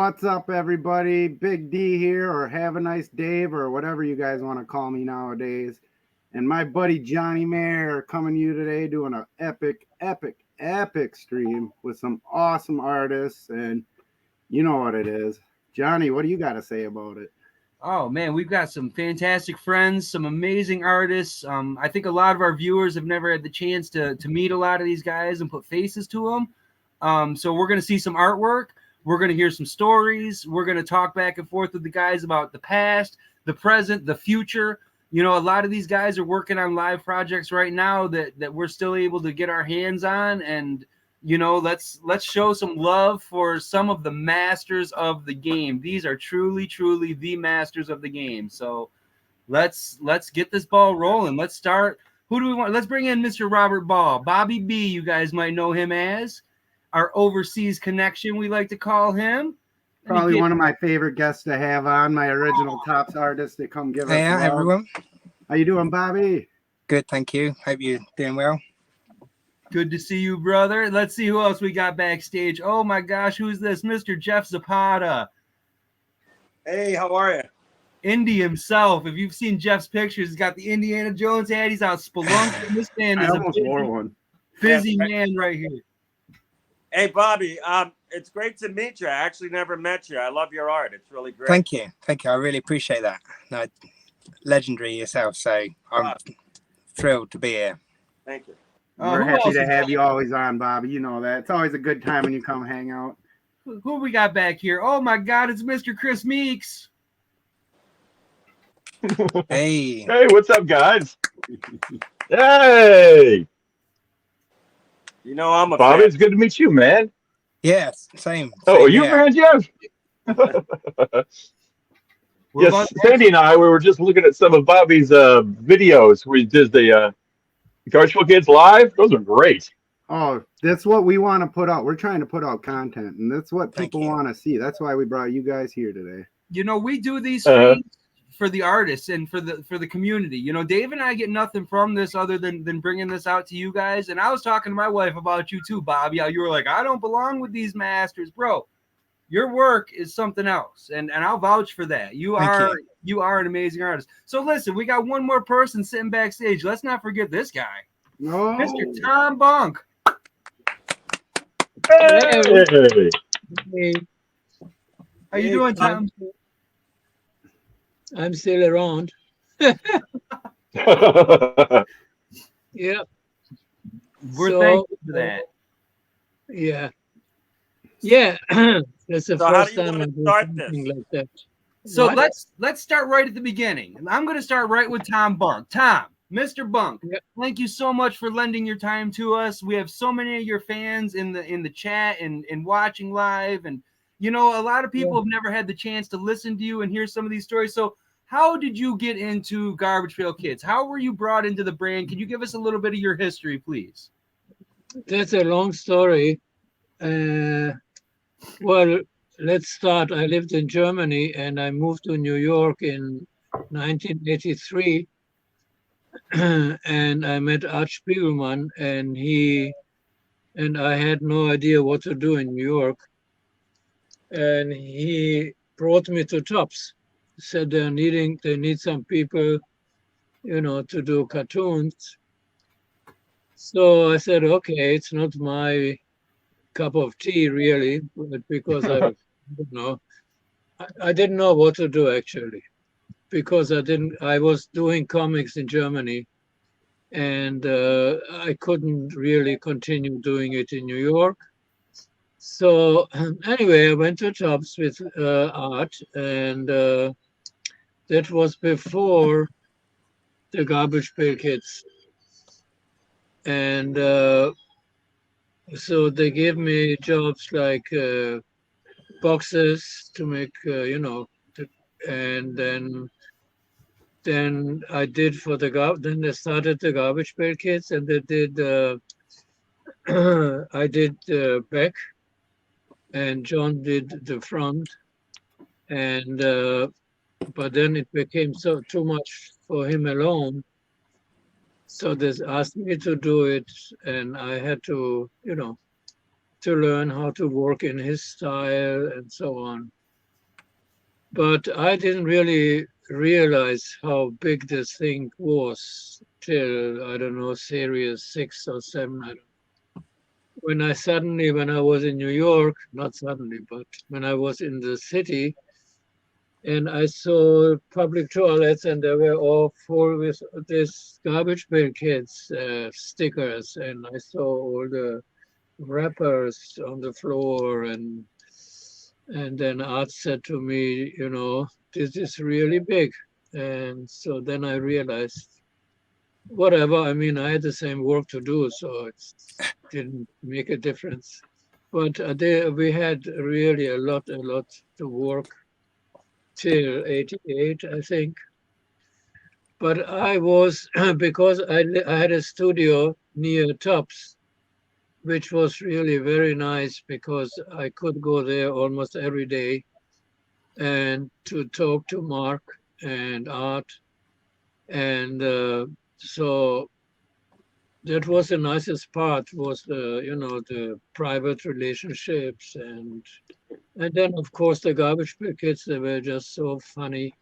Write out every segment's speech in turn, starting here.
What's up, everybody? Big D here, or Have a Nice Dave, or whatever you guys want to call me nowadays. And my buddy Johnny Mayr coming to you today doing an epic stream with some awesome artists. And you know what it is. Johnny, what do you got to say about it? Oh man, we've got some fantastic friends, some amazing artists. I think a lot of our viewers have never had the chance to meet a lot of these guys and put faces to them. So we're going to see some artwork. We're going to hear some stories. We're going to talk back and forth with the guys about the past, the present, the future. You know, a lot of these guys are working on live projects right now that we're still able to get our hands on. And, you know, let's show some love for some of the masters of the game. These are truly the masters of the game. So let's get this ball rolling. Let's start. Who do we want? Let's bring in Mr. Robert Ball. Bobby B, you guys might know him as our overseas connection, we like to call him. Probably one of my favorite guests to have on, my original Tops artist to come give us love. Everyone. How you doing, Bobby? Good, thank you. Hope you're doing well. Good to see you, brother. Let's see who else we got backstage. Oh my gosh, who's this? Mr. Jeff Zapata. Hey, how are you? Indy himself. If you've seen Jeff's pictures, he's got the Indiana Jones hat. He's out spelunking. This man is a busy man right here. Hey, Bobby, it's great to meet you. I actually never met you. I love your art. It's really great. Thank you. I really appreciate that. No, legendary yourself, so I'm thrilled to be here. Thank you. We're happy to have you always on, Bobby. You know that. It's always a good time when you come hang out. Who we got back here? Oh, my God, it's Mr. Chris Meeks. Hey. Hey, what's up, guys? Hey. You know, I'm a Bobby, fan. it's good to meet you, man. Yes, same. Oh, are you a fan, Jeff? Yes, Sandy and I, we were just looking at some of Bobby's videos where he does the Garbage Pail Kids live. Those are great. Oh, that's what we want to put out. We're trying to put out content, and that's what people want to see. That's why we brought you guys here today. You know, we do these things for the artists and for the community. You know, Dave and I get nothing from this other than bringing this out to you guys. And I was talking to my wife about you too, Bobby. How you were like, I don't belong with these masters, bro. Your work is something else, and I'll vouch for that. You are an amazing artist. So listen, we got one more person sitting backstage. Let's not forget this guy, Mr. Tom Bunk. Hey. Hey. How you doing, Tom? I'm still around. Yeah. We're thankful for that. Yeah. Yeah. That's the first time I'm doing something like that. So let's start right at the beginning. I'm going to start right with Tom Bunk. Tom, Mr. Bunk, thank you so much for lending your time to us. We have so many of your fans in the chat and watching live, and you know, a lot of people have never had the chance to listen to you and hear some of these stories. So how did you get into Garbage Pail Kids? How were you brought into the brand? Can you give us a little bit of your history, please? That's a long story. Well, let's start. I lived in Germany and I moved to New York in 1983. And I met Art Spiegelman, and I had no idea what to do in New York. And he brought me to Tops. Said they need some people, you know, to do cartoons. So I said, okay, it's not my cup of tea really, but because I didn't know what to do actually, because I was doing comics in Germany, and I couldn't really continue doing it in New York. So anyway, I went to Tops with Art, and that was before the Garbage Pail Kids. And so they gave me jobs like boxes to make, and then I did then they started the Garbage Pail Kids, and they did, I did back, and John did the front, and but then it became too much for him alone. So they asked me to do it, and I had to, to learn how to work in his style and so on. But I didn't really realize how big this thing was till, I don't know, series 6 or 7. I don't when I was in New York, not suddenly, but when I was in the city and I saw public toilets and they were all full with this Garbage Pail Kids stickers, and I saw all the wrappers on the floor, and then Art said to me, this is really big. And so then I realized, whatever, I mean, I had the same work to do, so it didn't make a difference. But we had really a lot to work till 88, I think. But I was, because I had a studio near Tops, which was really very nice because I could go there almost every day and to talk to Mark and Art. And so that was the nicest part, was the private relationships. And then, of course, the Garbage Pail Kids, they were just so funny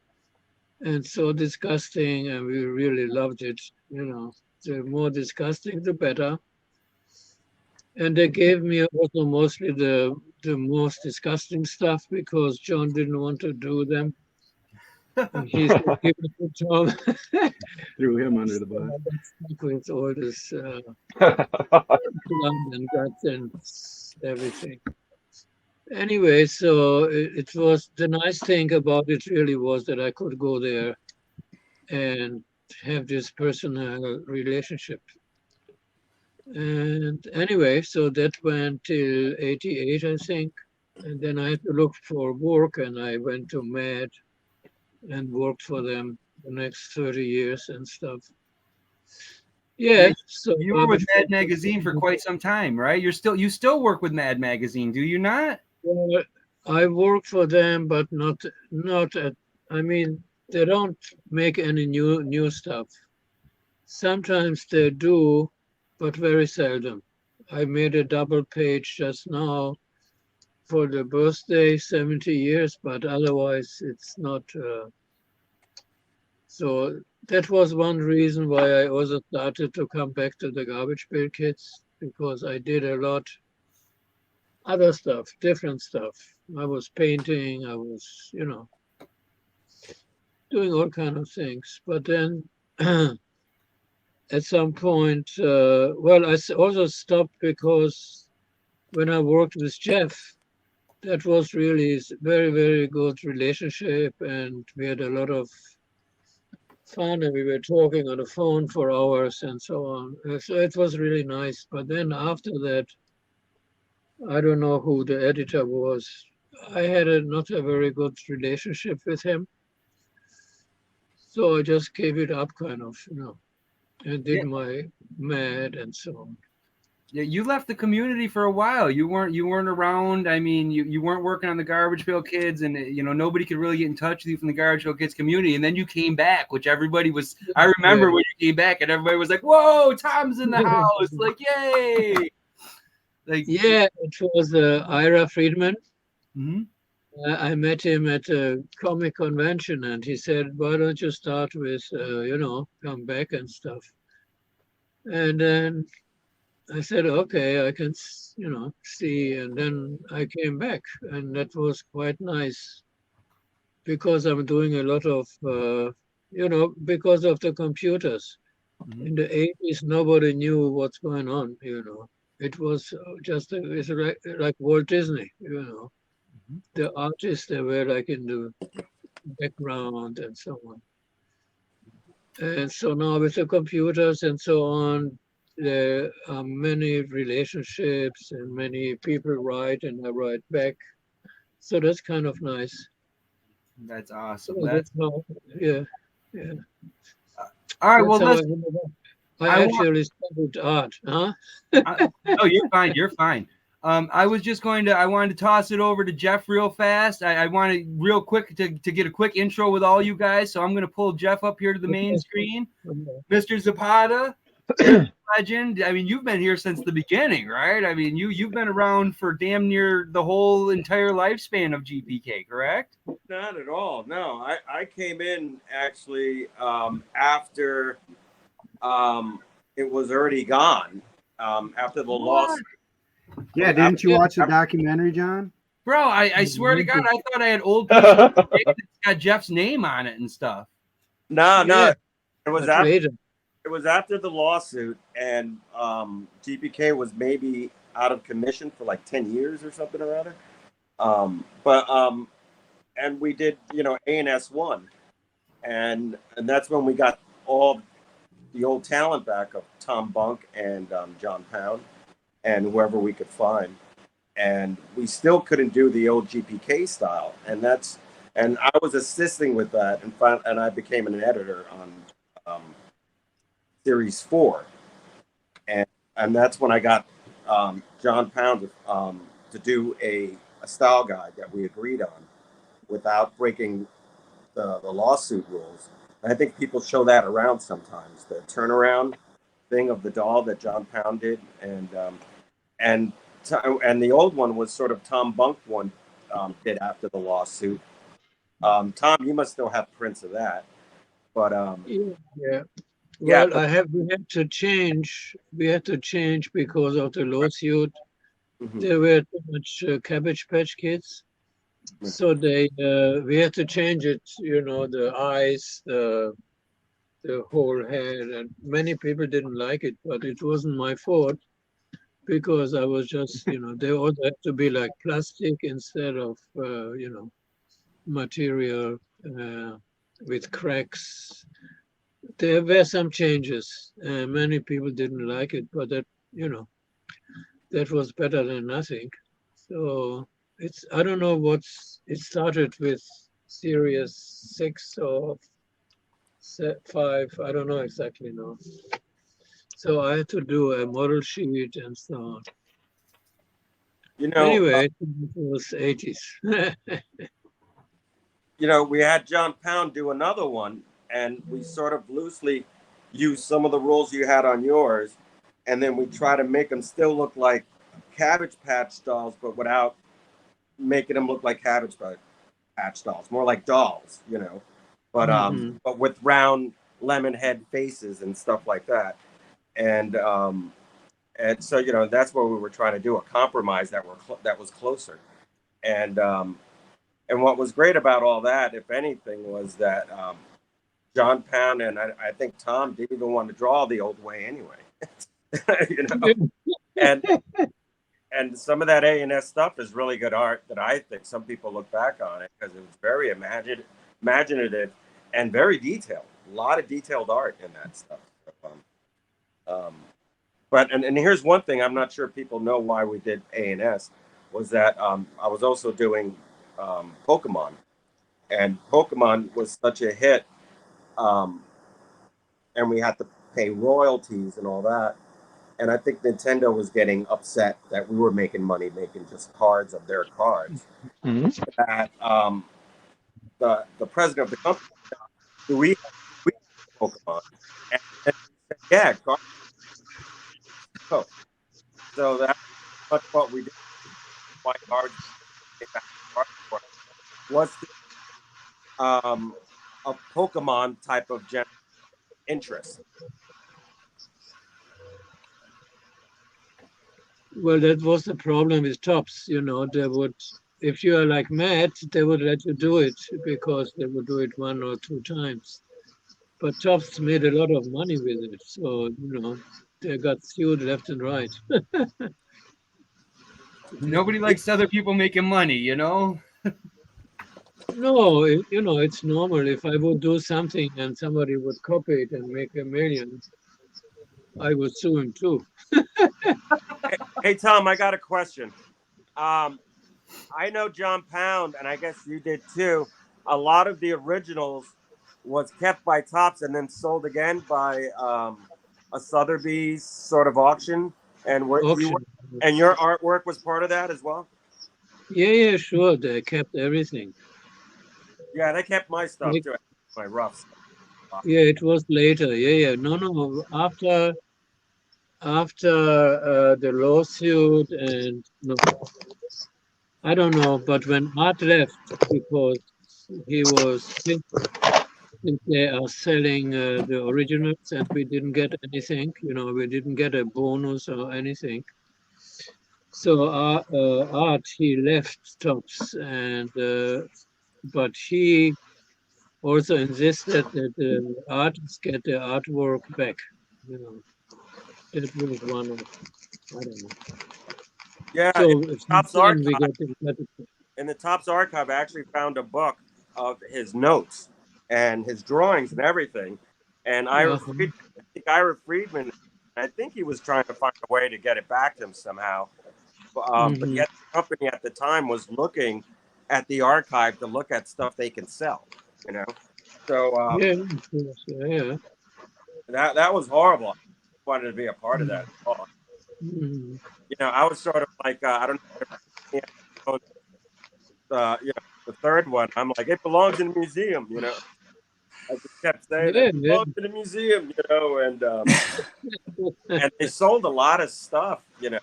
and so disgusting, and we really loved it. The more disgusting, the better. And they gave me also mostly the most disgusting stuff because John didn't want to do them. And he said, give it to Tom. Threw him under the bus. With all this blood and guts and everything. Anyway, so it was, the nice thing about it really was that I could go there and have this personal relationship. And anyway, so that went till 88, I think. And then I had to look for work, and I went to MAD and worked for them the next 30 years and stuff. Yeah, so you were with Mad Magazine for quite some time, right? You still work with Mad Magazine, do you not? Well, I work for them, but not at. I mean, they don't make any new stuff. Sometimes they do, but very seldom. I made a double page just now for the birthday, 70 years, but otherwise it's not. So that was one reason why I also started to come back to the Garbage Pail Kids, because I did a lot other stuff, different stuff. I was painting, I was, doing all kind of things. But then at some point, well, I also stopped because when I worked with Jeff, that was really very, very good relationship, and we had a lot of fun, and we were talking on the phone for hours and so on. So it was really nice. But then after that, I don't know who the editor was. I had not a very good relationship with him. So I just gave it up kind of, and did my MAD and so on. Yeah, you left the community for a while. You weren't around. I mean, you weren't working on the Garbage Pail Kids, and nobody could really get in touch with you from the Garbage Pail Kids community. And then you came back, which everybody was. I remember when you came back, and everybody was like, "Whoa, Tom's in the house!" Like, yay! Like, yeah, it was Ira Friedman. Mm-hmm. I met him at a comic convention, and he said, "Why don't you start with, come back and stuff?" And then I said, "Okay, I can, see." And then I came back, and that was quite nice because I'm doing a lot of, because of the computers. Mm-hmm. In the 80s, nobody knew what's going on. It was just it's like Walt Disney. Mm-hmm. The artists, they were like in the background and so on. And so now with the computers and so on, there are many relationships and many people write and I write back. So that's kind of nice. That's awesome. So yeah. All right, well, I actually studied art, huh? No, you're fine. You're fine. I wanted to toss it over to Jeff real fast. I wanted real quick to get a quick intro with all you guys. So I'm going to pull Jeff up here to the main screen. Mr. Zapata, Legend. I mean, you've been here since the beginning, right? I mean, you've been around for damn near the whole entire lifespan of GPK, correct? Not at all. No, I came in actually after it was already gone. After the loss. Yeah, didn't you watch the documentary, John? Bro, I swear to God, I thought I had old pictures that's got Jeff's name on it and stuff. No, Yeah, it was but after. later. It was after the lawsuit, and GPK was maybe out of commission for like 10 years or something or other. And we did, A&S 1, and that's when we got all the old talent back of Tom Bunk and John Pound and whoever we could find, and we still couldn't do the old GPK style, and I was assisting with that, and I became an editor on Series 4, and that's when I got John Pound to do a style guide that we agreed on without breaking the lawsuit rules. And I think people show that around sometimes, the turnaround thing of the doll that John Pound did, and the old one was sort of Tom Bunk one did after the lawsuit. Tom, you must still have prints of that, but Yeah. Yeah, Well, we had to change. We had to change because of the lawsuit. mhm. There were too much Cabbage Patch Kids, so we had to change it. The eyes, the whole head, and many people didn't like it, but it wasn't my fault because I was just, they all had to be like plastic instead of, material with cracks. There were some changes. Many people didn't like it, but that was better than nothing. So I don't know it started with Series 6 or 5. I don't know exactly now. So I had to do a model sheet and so on. Anyway, it was 80s. We had John Pound do another one, and we sort of loosely used some of the rules you had on yours, and then we try to make them still look like Cabbage Patch dolls, but without making them look like Cabbage Patch dolls, more like dolls, but Mhm. but with round lemon head faces and stuff like that, and so that's what we were trying to do, a compromise that was closer, and what was great about all that, if anything, was that John Pound and I think Tom didn't even want to draw the old way anyway. And some of that A&S stuff is really good art that I think some people look back on it because it was very imaginative and very detailed. A lot of detailed art in that stuff. But here's one thing I'm not sure people know why we did A&S was that I was also doing Pokemon, and Pokemon was such a hit, and we had to pay royalties and all that. And I think Nintendo was getting upset that we were making money making just cards of their cards. Mhm. That the president of the company, do we have Pokemon? And he said, yeah, cards. So that's much what we did. Why cards came back to cards for us. Was a Pokemon type of general interest. Well, that was the problem with tops. They would, if you are like Matt, they would let you do it because they would do it 1 or 2 times. But tops made a lot of money with it, so they got sued left and right. Nobody likes other people making money, No, it's normal. If I would do something and somebody would copy it and make $1 million, I would sue him too. Hey, Tom, I got a question. I know John Pound, and I guess you did too. A lot of the originals was kept by Topps and then sold again by a Sotheby's sort of auction. And Auction. your artwork was part of that as well. Yeah, sure. They kept everything. Yeah, they kept my stuff too, my rough stuff. Yeah, it was later. Yeah. No. After after the lawsuit, and no, I don't know, but when Art left, because he was pissed that they are selling the originals and we didn't get anything, we didn't get a bonus or anything. So Art, he left Tops, and but he also insisted that the artists get their artwork back. That was one of, I don't know. Yeah, So Topps then we archive. got it. In the Topps archive, I actually found a book of his notes and his drawings and everything. And Ira Friedman, I think Ira Friedman, I think he was trying to find a way to get it back to him somehow. But yet the company at the time was looking at the archive to look at stuff they can sell, you know. So Yeah. that was horrible. I wanted to be a part of that at all. Mhm. You know, I was sort of like I don't know, the third one. I'm like, it belongs in a museum, you know. I just kept saying Yeah, it belongs in a museum, you know, and they sold a lot of stuff, you know.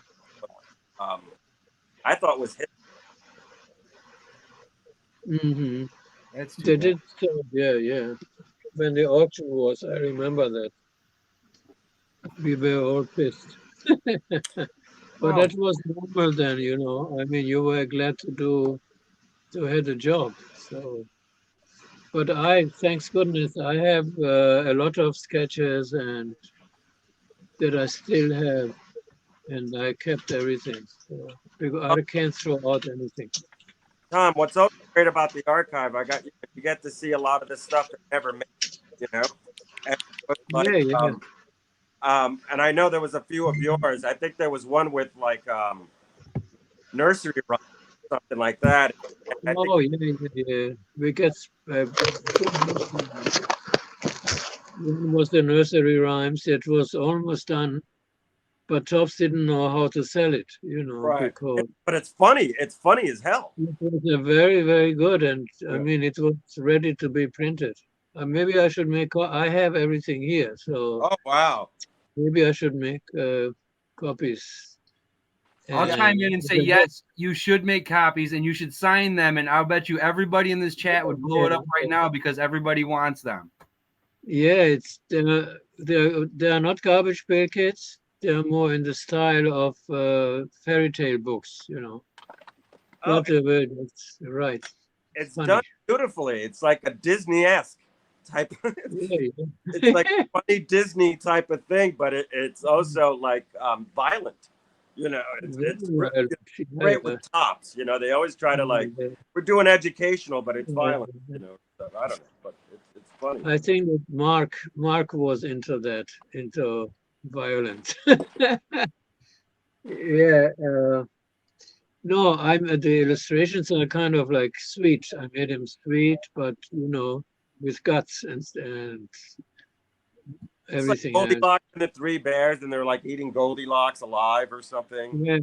I thought was hit. Mm-hmm. That's too They bad. did so, yeah. When the auction was, I remember that. We were all pissed. But Well, that was normal then, I mean, you were glad to have a job. So, but thanks goodness, I have a lot of sketches and that I still have, and I kept everything. So, because I can't throw out anything. Tom, what's so great about the archive? You get to see a lot of the stuff that never made, you know. And it was like, Yeah. and I know there was a few of yours. I think there was one with like nursery rhymes, something like that. And I think Oh, yeah. We get one was the nursery rhymes. It was almost done, but Tops didn't know how to sell it, right, because but it's funny. It's funny as hell. it was a very, very good, and I Yeah. mean, it was ready to be printed. Maybe I should make. I have everything here, so Oh wow. maybe I should make copies. I'll Yeah. chime And in and say yes, you should make copies and you should sign them. And I'll bet you everybody in this chat would blow it up right now because everybody wants them. yeah, they're not Garbage Pail Kids. They're more in the style of fairy tale books, Oh, But that's right. it's Funny. done beautifully. It's like a Disney-esque type. Yeah. It's like a funny Disney type of thing, but it's also like violent. You know, it's Well, great with Tops. You know, they always try to like we're doing educational, but it's violent. You know, so I don't know, but it's funny. I think that Mark was into that, into violence. Yeah. No, the illustrations are kind of like sweet. I made him sweet, but with guts and It's like everything else. Goldilocks and the Three Bears, and they're like eating Goldilocks alive or something. Yeah,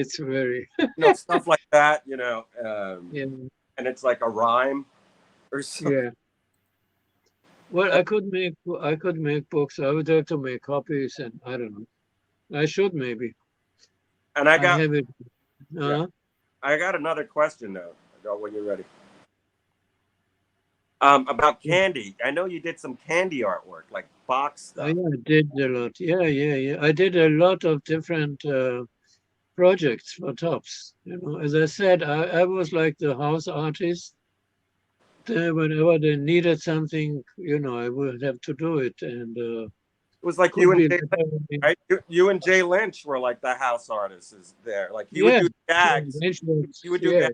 it's very. You know, stuff like that. You know, Yeah. and it's like a rhyme or something. Yeah. Well, I could make books. I would have to make copies, and I don't know. I should maybe. And I I have it. I got another question though. When you're ready. About candy. I know you did some candy artwork, like box stuff. Yeah, I did a lot. Yeah. I did a lot of different projects for Tops. As I said, I was like the house artist. Whenever they needed something, I would have to do it, and It was like could you and be Jay Lynch, right? You and Jay Lynch were like the house artists there. Like you would yeah, do gags. You would do yeah,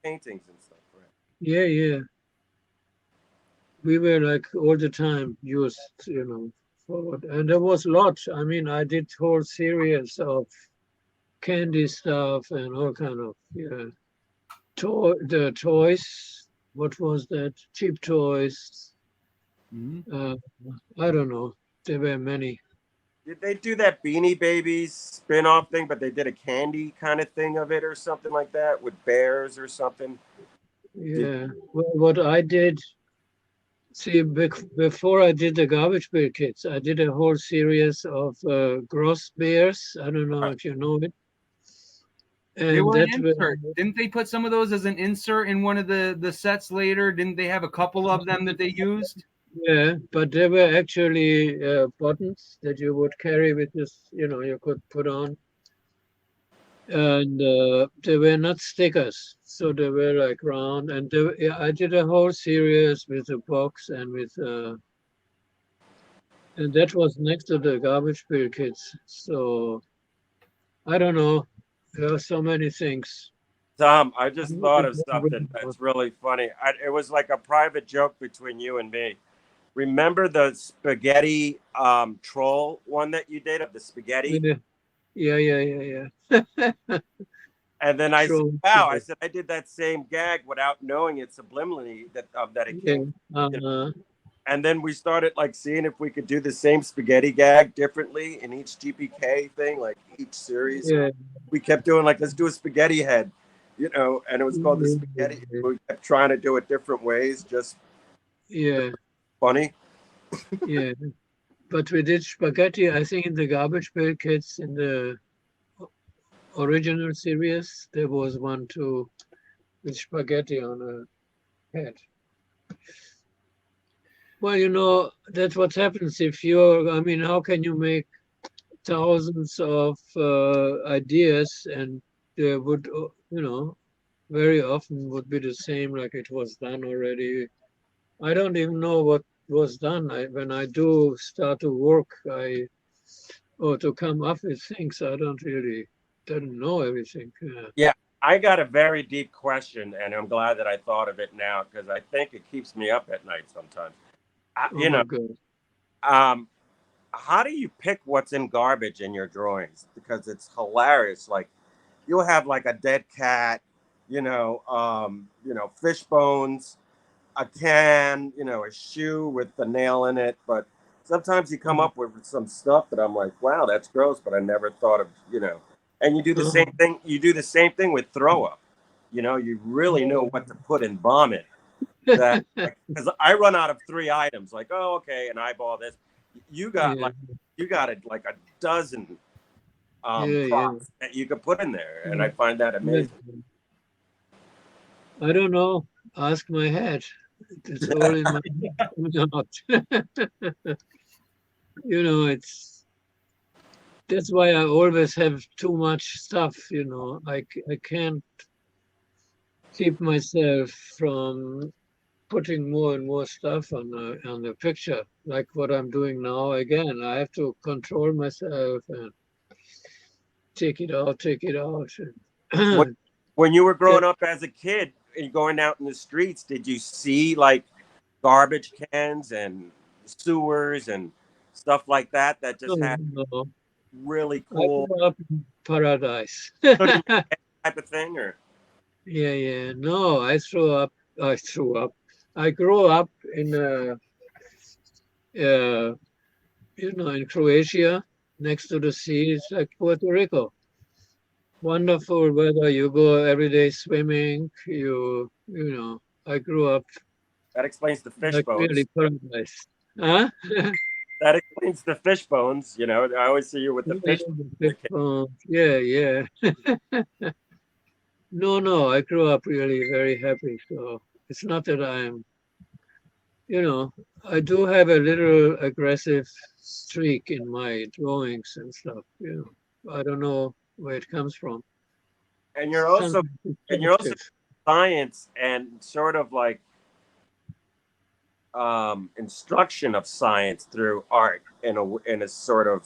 paintings and stuff, right? yeah. We were like all the time used, forward, and there was lots. I mean, I did whole series of candy stuff and all kind of the toys. What was that? Cheap toys. Mm-hmm. I don't know. There were many. Did they do that Beanie Babies spin-off thing, but they did a candy kind of thing of it or something like that with bears or something? Yeah. Well, what I did, See, before I did the Garbage Pail Kids, I did a whole series of Gross Bears. I don't know if you know it. They And were an that insert. Didn't they put some of those as an insert in one of the sets later? Didn't they have a couple of them that they used? yeah, but they were actually buttons that you would carry with this, you could put on. And they were not stickers, so they were like round. And yeah, I did a whole series with a box and with, and that was next to the Garbage Pail Kids. So I don't know. There are so many things. Tom, I just thought of something that's really funny. It was like a private joke between you and me. Remember the spaghetti troll one that you did of the spaghetti? Yeah. And then I said, True. "Wow!" I said, "I did that same gag without knowing it subliminally that it Yeah. came." And then we started like seeing if we could do the same spaghetti gag differently in each GPK thing, like each series. Yeah. We kept doing like, let's do a spaghetti head, and it was called the spaghetti. We kept trying to do it different ways, just funny. Yeah. But we did spaghetti, I think, in the Garbage Pail Kids in the original series. There was one too with spaghetti on a head. Well, that's what happens if how can you make thousands of ideas and they would, very often would be the same like it was done already. I don't even know what was done. When I do start to work, or to come up with things, I don't know everything. Yeah, I got a very deep question, and I'm glad that I thought of it now because I think it keeps me up at night sometimes. My God. How do you pick what's in garbage in your drawings? Because it's hilarious. Like you'll have like a dead cat, fish bones, a can, a shoe with the nail in it. But sometimes you come up with some stuff that I'm like, wow, that's gross, but I never thought of. And you do the same thing. You do the same thing with throw up. You really know what to put in vomit. That because I run out of 3 items. Like, oh, okay, an eyeball. This. You got like a dozen props that you could put in there, and I find that amazing. I don't know. Ask my head. It's all in my head. That's why I always have too much stuff. I can't keep myself from putting more and more stuff on the picture, like what I'm doing now. Again, I have to control myself and take it out. When you were growing up as a kid and going out in the streets, did you see like garbage cans and sewers and stuff like that just had really cool I grew up in paradise. type of thing, or? Yeah. No, I grew up in in Croatia, next to the sea. It's like Puerto Rico. Wonderful weather. You go every day swimming. I grew up That explains the fish like bones. really paradise. Huh? That explains the fish bones. I always see you with the fish. Yeah. No, I grew up really very happy. So it's not that I do have a little aggressive streak in my drawings and stuff. I don't know where it comes from. And you're also science and sort of like instruction of science through art in a sort of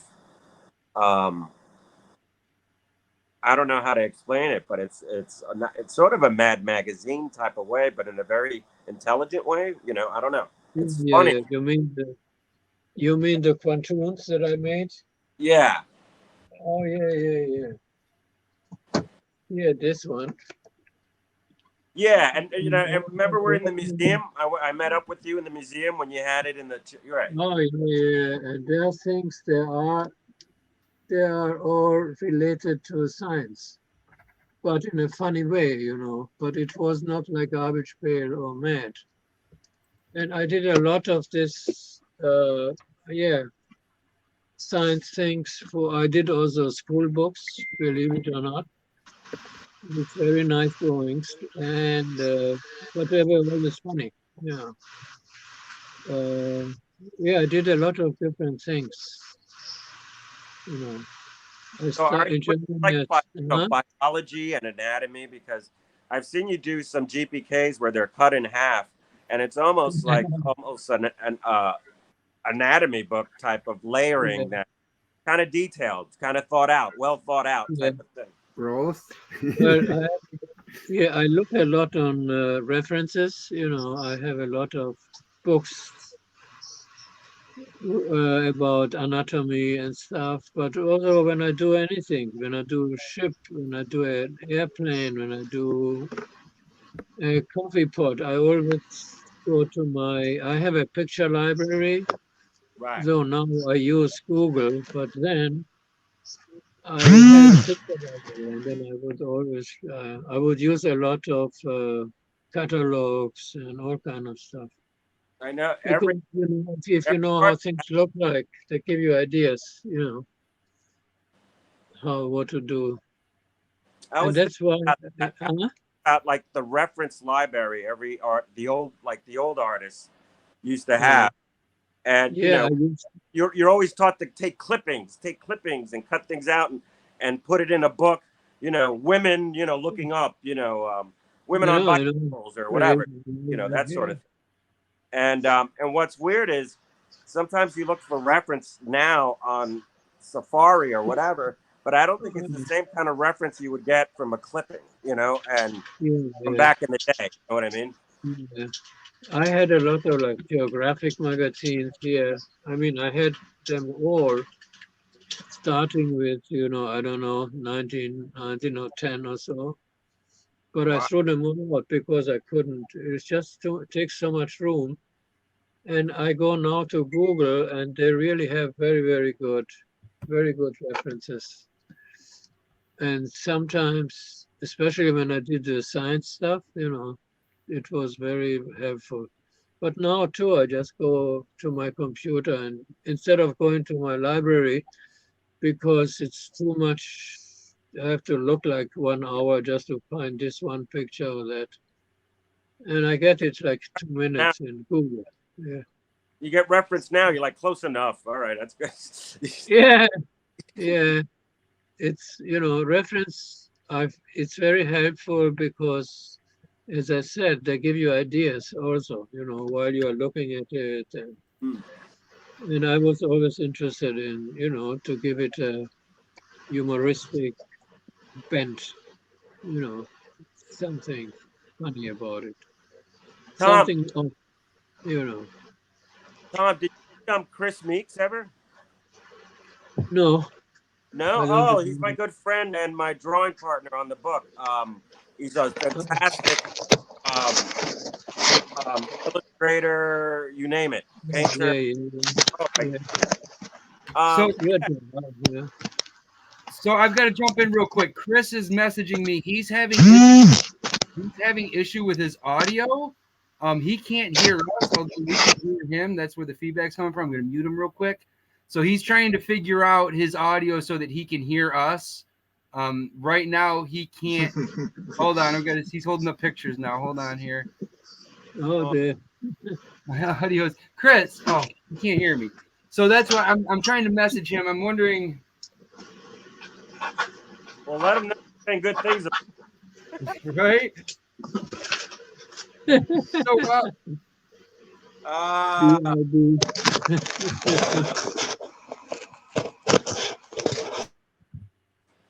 I don't know how to explain it, but it's sort of a Mad Magazine type of way, but in a very intelligent way. I don't know. It's funny. Yeah. You mean the cartoons that I made? Yeah. Oh yeah. Yeah, this one. Yeah, and and remember we're in the museum. I met up with you in the museum when you had it in the. You're right. Oh yeah, and there are things they are all related to science, but in a funny way, But it was not like Garbage Pail or Mad. And I did a lot of this, science things I did also school books, believe it or not, with very nice drawings, and but they were always funny. Yeah. I did a lot of different things. You know, I So are you enjoyed like it. biology and anatomy? Because I've seen you do some GPKs where they're cut in half, and it's almost like an anatomy book type of layering that kind of detailed, kind of thought out, well thought out Yeah. type of thing. Gross. Well, I look a lot on references. You know, I have a lot of books about anatomy and stuff. But also when I do anything, when I do a ship, when I do an airplane, when I do a coffee pot, I always go to I have a picture library, Right. though now I use Google, but then I had a picture library, and then I would use a lot of catalogs and all kind of stuff. I know Because if you every know art. how things look like, they give you ideas, what to do. I And was that's why, thinking about like the reference library every art the old artists used to have, and yeah, you're always taught to take clippings and cut things out and put it in a book. Women, looking up, women on I know. bicycles or whatever, that sort of thing. And what's weird is sometimes you look for reference now on Safari or whatever, but I don't think it's the same kind of reference you would get from a clipping, and from back in the day. You know what I mean? Yeah. I had a lot of like geographic magazines here. I mean, I had them all starting with, I don't know, 19 or 10 or so. But I Wow. threw them all out because I couldn't. It takes so much room. And I go now to Google, and they really have very, very good references. And sometimes, especially when I did the science stuff, it was very helpful. But now too, I just go to my computer, and instead of going to my library, because it's too much, I have to look like 1 hour just to find this one picture or that. And I get it like 2 minutes in Google. Yeah. You get reference now. You're like close enough. All right, that's good. Yeah. Yeah. It's, reference, it's very helpful because, as I said, they give you ideas also, while you are looking at it. And I was always interested in, to give it a humoristic bent, something funny about it. Tom, Something, you know, Tom, did you Chris Meeks ever? no, No. I don't Oh, he's my remember. good friend and my drawing partner on the book. He's a fantastic illustrator, you name it, painter. Yeah, Oh, yeah. So, Yeah. so I've got to jump in real quick. Chris is messaging me. He's having issue with his audio. He can't hear us, although we can hear him. That's where the feedback's coming from. I'm going to mute him real quick. So he's trying to figure out his audio so that he can hear us. Right now he can't. Hold on, he's holding up pictures now. Hold on here. Oh, dear. My audio's Chris. Oh, he can't hear me. So that's why I'm trying to message him. I'm wondering. Well, let him know saying good things. Right. So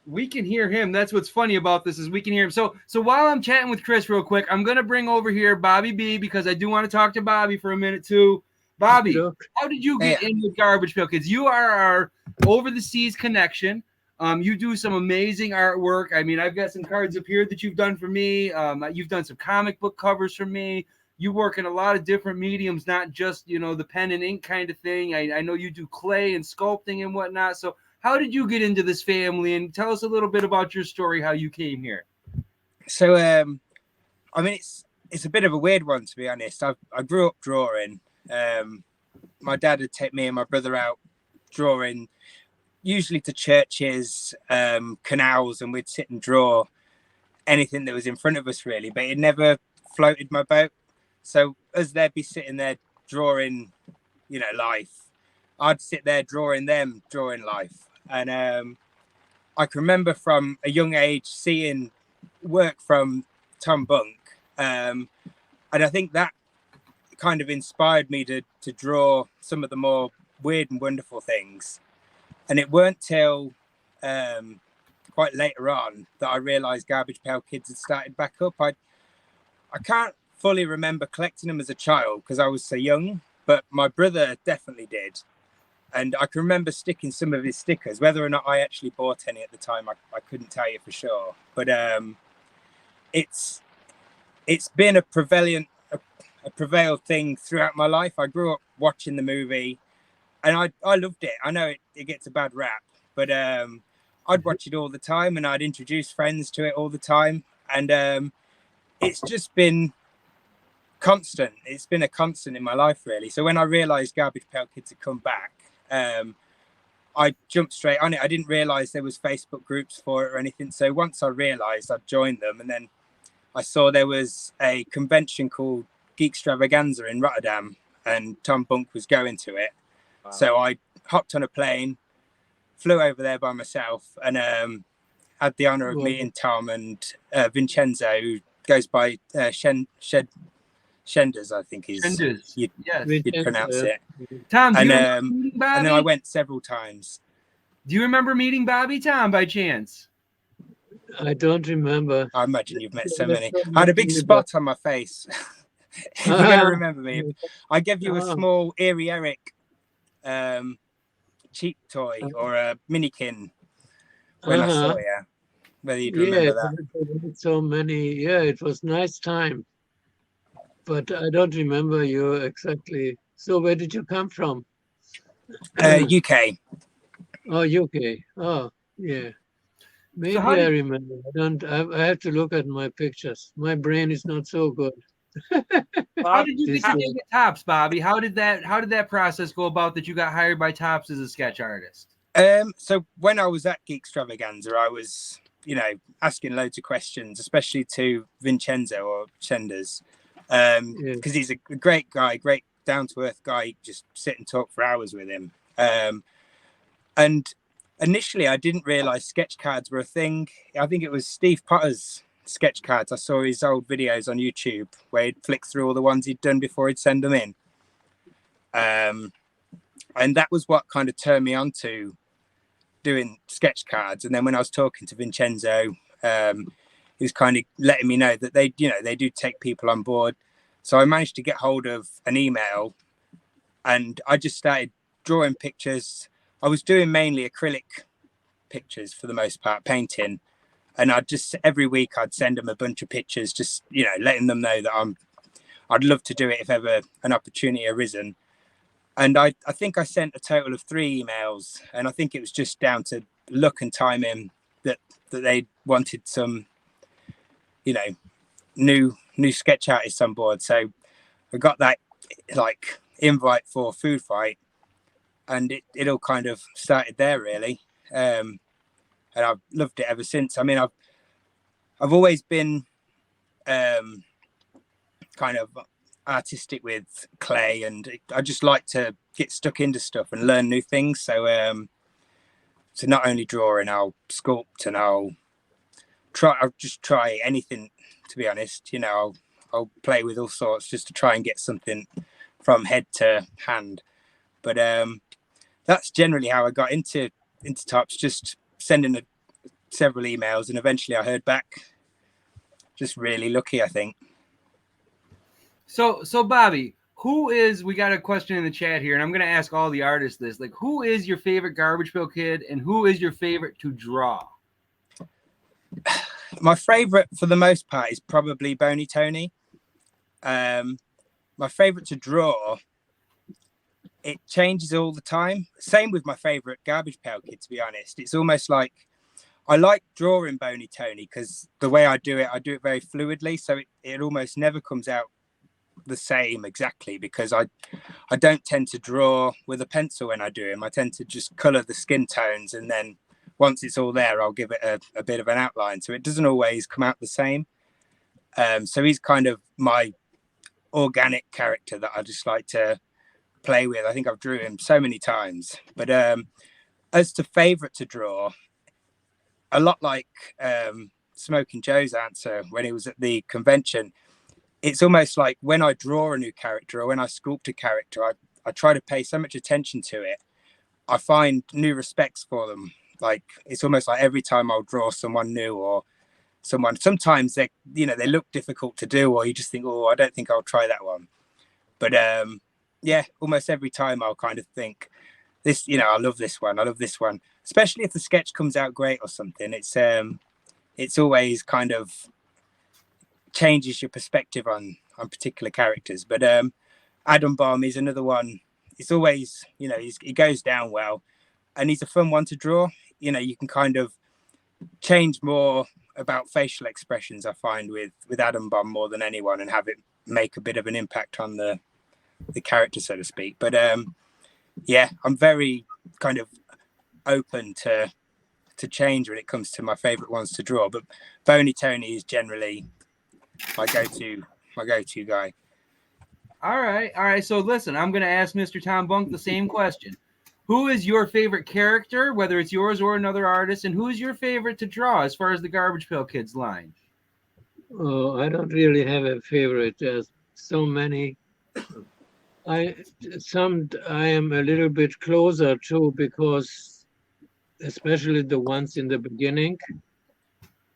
we can hear him. That's what's funny about this is we can hear him. So while I'm chatting with Chris real quick, I'm gonna bring over here Bobby B because I do want to talk to Bobby for a minute too. Bobby, how did you get in with Garbage Pail Kids? You are our over the seas connection. You do some amazing artwork. I mean, I've got some cards up here that you've done for me. You've done some comic book covers for me. You work in a lot of different mediums, not just, the pen and ink kind of thing. I know you do clay and sculpting and whatnot. So how did you get into this family? And tell us a little bit about your story, how you came here. So, I mean, it's a bit of a weird one, to be honest. I grew up drawing. My dad would take me and my brother out drawing, usually to churches, canals, and we'd sit and draw anything that was in front of us, really. But it never floated my boat. So as they'd be sitting there drawing, you know, life, I'd sit there drawing them, drawing life. And I can remember from a young age seeing work from Tom Bunk. And I think that kind of inspired me to draw some of the more weird and wonderful things. And it weren't till quite later on that I realized Garbage Pail Kids had started back up. I can't fully remember collecting them as a child because I was so young, but my brother definitely did. And I can remember sticking some of his stickers. Whether or not I actually bought any at the time, I couldn't tell you for sure. But it's been a prevalent thing throughout my life. I grew up watching the movie, and I loved it. I know it gets a bad rap, but I'd watch it all the time, and I'd introduce friends to it all the time. And it's just been constant. It's been a constant in my life, really. So when I realized Garbage Pail Kids had come back, I jumped straight on it. I didn't realize there was Facebook groups for it or anything. So once I realized, I joined them, and then I saw there was a convention called Geek Extravaganza in Rotterdam, and Tom Bunk was going to it. Wow. So I hopped on a plane, flew over there by myself, and had the honor of meeting Tom and Vincenzo, who goes by Shenders, I think you'd pronounce it. Tom, do and, you remember meeting Bobby? And then I went several times. Do you remember meeting Bobby, Tom, by chance? I don't remember. I imagine you've met so many. I had a big spot on my face. If you're going to remember me. I gave you a small Eerie Eric cheap toy or a minikin when I saw you. Whether you'd remember that. So many. Yeah, it was nice time. But I don't remember you exactly. So where did you come from? UK. Oh, UK. Oh, yeah. Maybe I remember. I have to look at my pictures. My brain is not so good. How did you get to Tops, Bobby? How did that process go about that you got hired by Tops as a sketch artist? So when I was at Geek Extravaganza, I was, asking loads of questions, especially to Vincenzo or Shenders, because he's a great guy, great down-to-earth guy. You just sit and talk for hours with him. And initially, I didn't realize sketch cards were a thing. I think it was Steve Potter's sketch cards. I saw his old videos on YouTube where he'd flick through all the ones he'd done before he'd send them in. And that was what kind of turned me on to doing sketch cards. And then when I was talking to Vincenzo, he was kind of letting me know that they do take people on board. So I managed to get hold of an email, and I just started drawing pictures. I was doing mainly acrylic pictures for the most part, painting. And every week I'd send them a bunch of pictures, just, letting them know that I'd love to do it if ever an opportunity arisen. And I think I sent a total of 3 emails, and I think it was just down to luck and timing that they wanted some, new sketch artists on board. So I got that invite for Food Fight, and it all kind of started there, really. And I've loved it ever since. I mean, I've always been kind of artistic with clay, and I just like to get stuck into stuff and learn new things. So not only drawing, I'll sculpt, and I'll just try anything, to be honest. I'll play with all sorts just to try and get something from head to hand. But that's generally how I got into Tops, just sending several emails, and eventually I heard back. Just really lucky, I think. So Bobby, we got a question in the chat here, and I'm going to ask all the artists this, who is your favorite Garbage Pail Kid, and who is your favorite to draw? My favorite for the most part is probably Boney Tony. My favorite to draw, it changes all the time. Same with my favorite Garbage Pail Kid, to be honest. It's almost like I like drawing Bony Tony because the way I do it very fluidly, so it almost never comes out the same exactly, because I don't tend to draw with a pencil when I do him. I tend to just color the skin tones, and then once it's all there, I'll give it a bit of an outline, so it doesn't always come out the same. So he's kind of my organic character that I just like to play with. I think I've drew him so many times. But as to favorite to draw, a lot like Smoking Joe's answer when he was at the convention, it's almost like when I draw a new character or when I sculpt a character, I try to pay so much attention to it. I find new respects for them. Like, it's almost like every time I'll draw someone new or someone, sometimes they look difficult to do, or you just think, oh, I don't think I'll try that one. But yeah, almost every time I'll kind of think this, I love this one. I love this one, especially if the sketch comes out great or something. It's always kind of changes your perspective on particular characters. But Adam Bomb is another one. It's always, he goes down well, and he's a fun one to draw. You can kind of change more about facial expressions, I find, with Adam Bomb more than anyone, and have it make a bit of an impact on the character, so to speak. But yeah, I'm very kind of open to change when it comes to my favorite ones to draw. But Bony Tony is generally my go-to guy. All right. So listen, I'm going to ask Mr. Tom Bunk the same question. Who is your favorite character, whether it's yours or another artist, and who is your favorite to draw as far as the Garbage Pail Kids line? Oh, I don't really have a favorite. There's so many. I am a little bit closer to, because especially the ones in the beginning,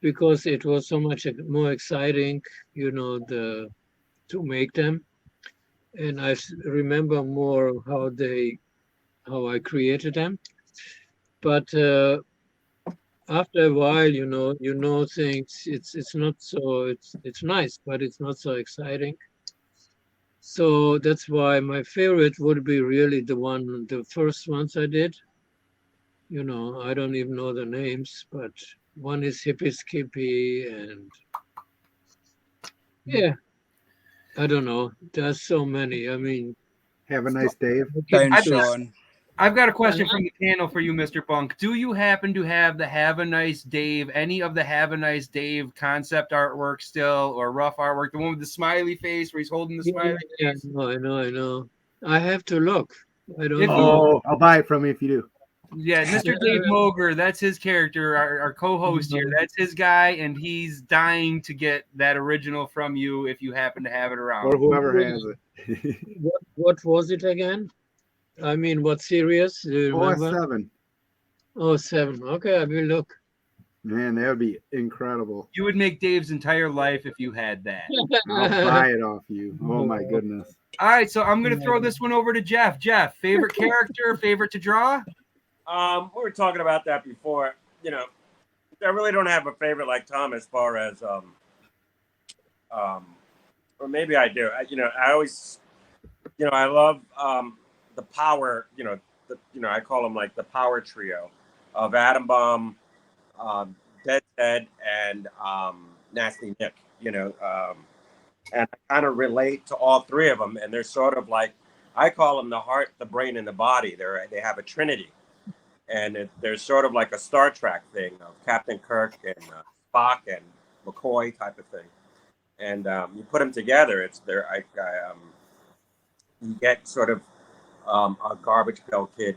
because it was so much more exciting, to make them. And I remember more how I created them. But after a while, things, it's not so, it's nice, but it's not so exciting. So that's why my favorite would be really the first ones I did. I don't even know the names, but one is Hippie Skippy, and yeah, I don't know. There's so many. I mean, Have a nice day. I've got a question from the panel for you, Mr. Bunk. Do you happen to have the Have a Nice Dave, any of the Have a Nice Dave concept artwork still, or rough artwork, the one with the smiley face where he's holding the smiley face? I know. I have to look. I don't know. I'll buy it from you if you do. Yeah, Mr. Dave Moger, that's his character, our co-host here. That's his guy, and he's dying to get that original from you if you happen to have it around. Or whoever has it. What was it again? I mean, what series? Do you remember? 07. 07. Okay, I will look. Man, that would be incredible. You would make Dave's entire life if you had that. I'll buy it off you. Oh, my goodness. All right, so I'm going to throw this one over to Jeff. Jeff, favorite character, favorite to draw? We were talking about that before. I really don't have a favorite like Tom as far as, or maybe I do. I always, I love the power. I call them like the power trio of Adam Bomb, Dead Ted, and Nasty Nick. And I kind of relate to all three of them, and they're sort of like, I call them the heart, the brain, and the body. They have a trinity. And there's sort of like a Star Trek thing of Captain Kirk and Spock and McCoy type of thing. And you put them together, you get sort of a Garbage Pail Kid,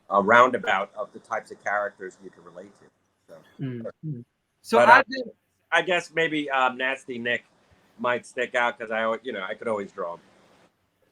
a roundabout of the types of characters you can relate to. So I guess maybe Nasty Nick might stick out because I could always draw him.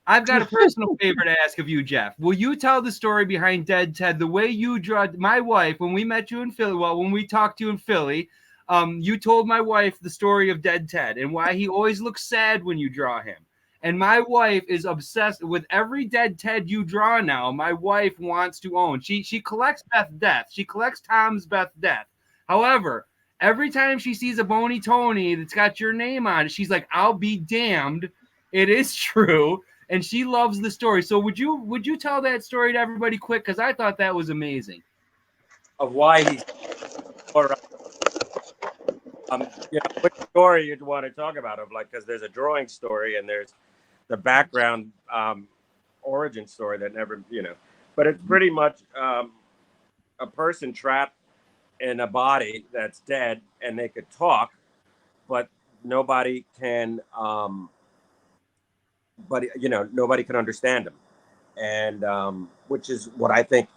I've got a personal favor to ask of you, Jeff. Will you tell the story behind Dead Ted, the way you draw? My wife, when we met you in Philly, when we talked to you in Philly, you told my wife the story of Dead Ted and why he always looks sad when you draw him. And my wife is obsessed with every Dead Ted you draw now. My wife wants to own. She collects Beth Death. She collects Tom's Beth Death. However, every time she sees a Bony Tony that's got your name on it, she's like, I'll be damned. It is true. And she loves the story. So would you tell that story to everybody quick? Because I thought that was amazing. of why he's or which story you'd want to talk about of like because there's a drawing story and there's the background origin story that never but it's pretty much a person trapped in a body that's dead and they could talk, but nobody can nobody can understand them, and which is what I think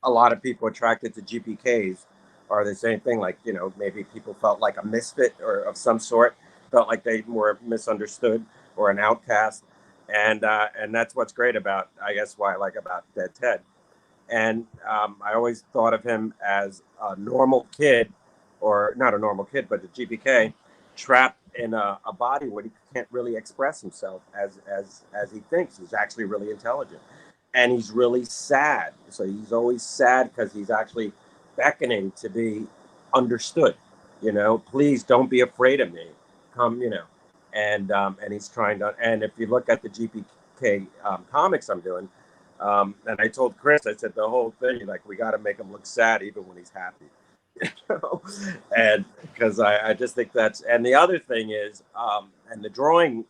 a lot of people attracted to GPKs are the same thing. Like, maybe people felt like a misfit or of some sort, felt like they were misunderstood or an outcast. And that's what's great about, I guess, why I like about Dead Ted. And I always thought of him as a normal kid, or not a normal kid, but a GPK trapped in a body where he can't really express himself as he thinks. He's actually really intelligent. And he's really sad. So he's always sad because he's actually beckoning to be understood. Please don't be afraid of me. Come, and he's trying to. And if you look at the GPK comics I'm doing, and I told Chris, I said the whole thing, like we got to make him look sad even when he's happy. And because I just think that's. And the other thing is, and the drawing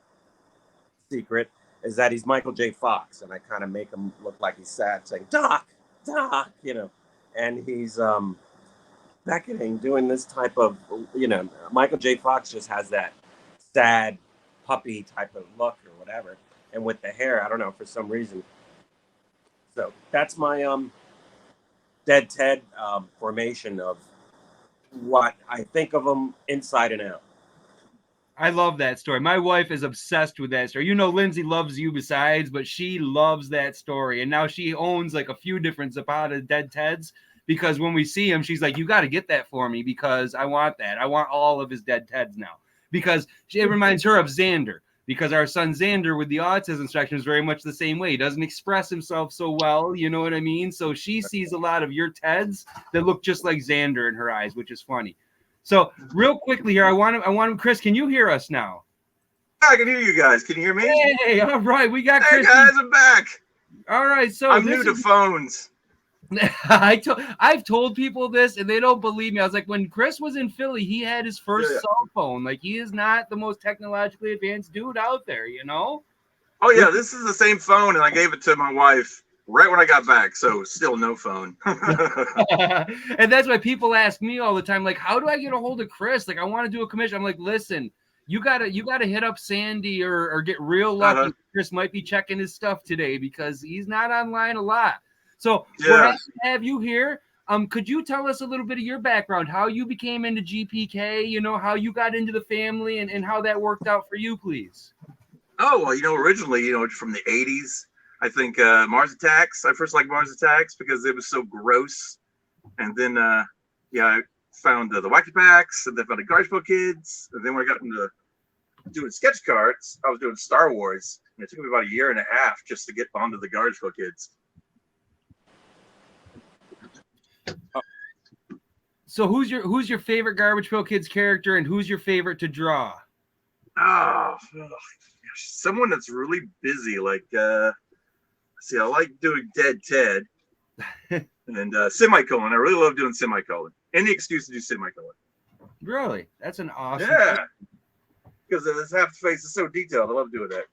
secret is that he's Michael J. Fox, and I kind of make him look like he's sad, saying "Doc, Doc," and he's beckoning, doing this type of, Michael J. Fox just has that sad puppy type of look or whatever, and with the hair, I don't know, for some reason. So that's my Dead Ted formation of what I think of him inside and out. I love that story. My wife is obsessed with that story. Lindsay loves you besides, but she loves that story. And now she owns like a few different Zapata Dead Teds because when we see him, she's like, you got to get that for me because I want that. I want all of his Dead Teds now because it reminds her of Xander because our son Xander with the autism spectrum is very much the same way. He doesn't express himself so well. You know what I mean? So she sees a lot of your Teds that look just like Xander in her eyes, which is funny. So real quickly here, I want him, Chris, can you hear us now? I can hear you guys. Can you hear me? Hey, all right. We got Chris. Chris. Hey guys, I'm back. All right. So I'm new to phones. I've told people this and they don't believe me. I was like, when Chris was in Philly, he had his first cell phone. Like he is not the most technologically advanced dude out there, Oh yeah, this is the same phone and I gave it to my wife right when I got back, so still no phone. And that's why people ask me all the time, like, how do I get a hold of Chris? Like, I want to do a commission. I'm like, listen, you gotta hit up Sandy or get real lucky. Chris might be checking his stuff today because he's not online a lot. So we're happy to have you here. Could you tell us a little bit of your background, how you became into GPK, how you got into the family and how that worked out for you, please? Oh, well, originally, from the 80s. I think Mars Attacks. I first liked Mars Attacks because it was so gross. And then, I found the Wacky Packs, and then found the Garbage Pail Kids. And then when I got into doing sketch cards, I was doing Star Wars. And it took me about a year and a half just to get onto the Garbage Pail Kids. So who's your favorite Garbage Pail Kids character, and who's your favorite to draw? Oh, someone that's really busy, like I like doing Dead Ted and semicolon. I really love doing semicolon. Any excuse to do semicolon. Really? That's an awesome. Yeah. Because this half the face is so detailed. I love doing that.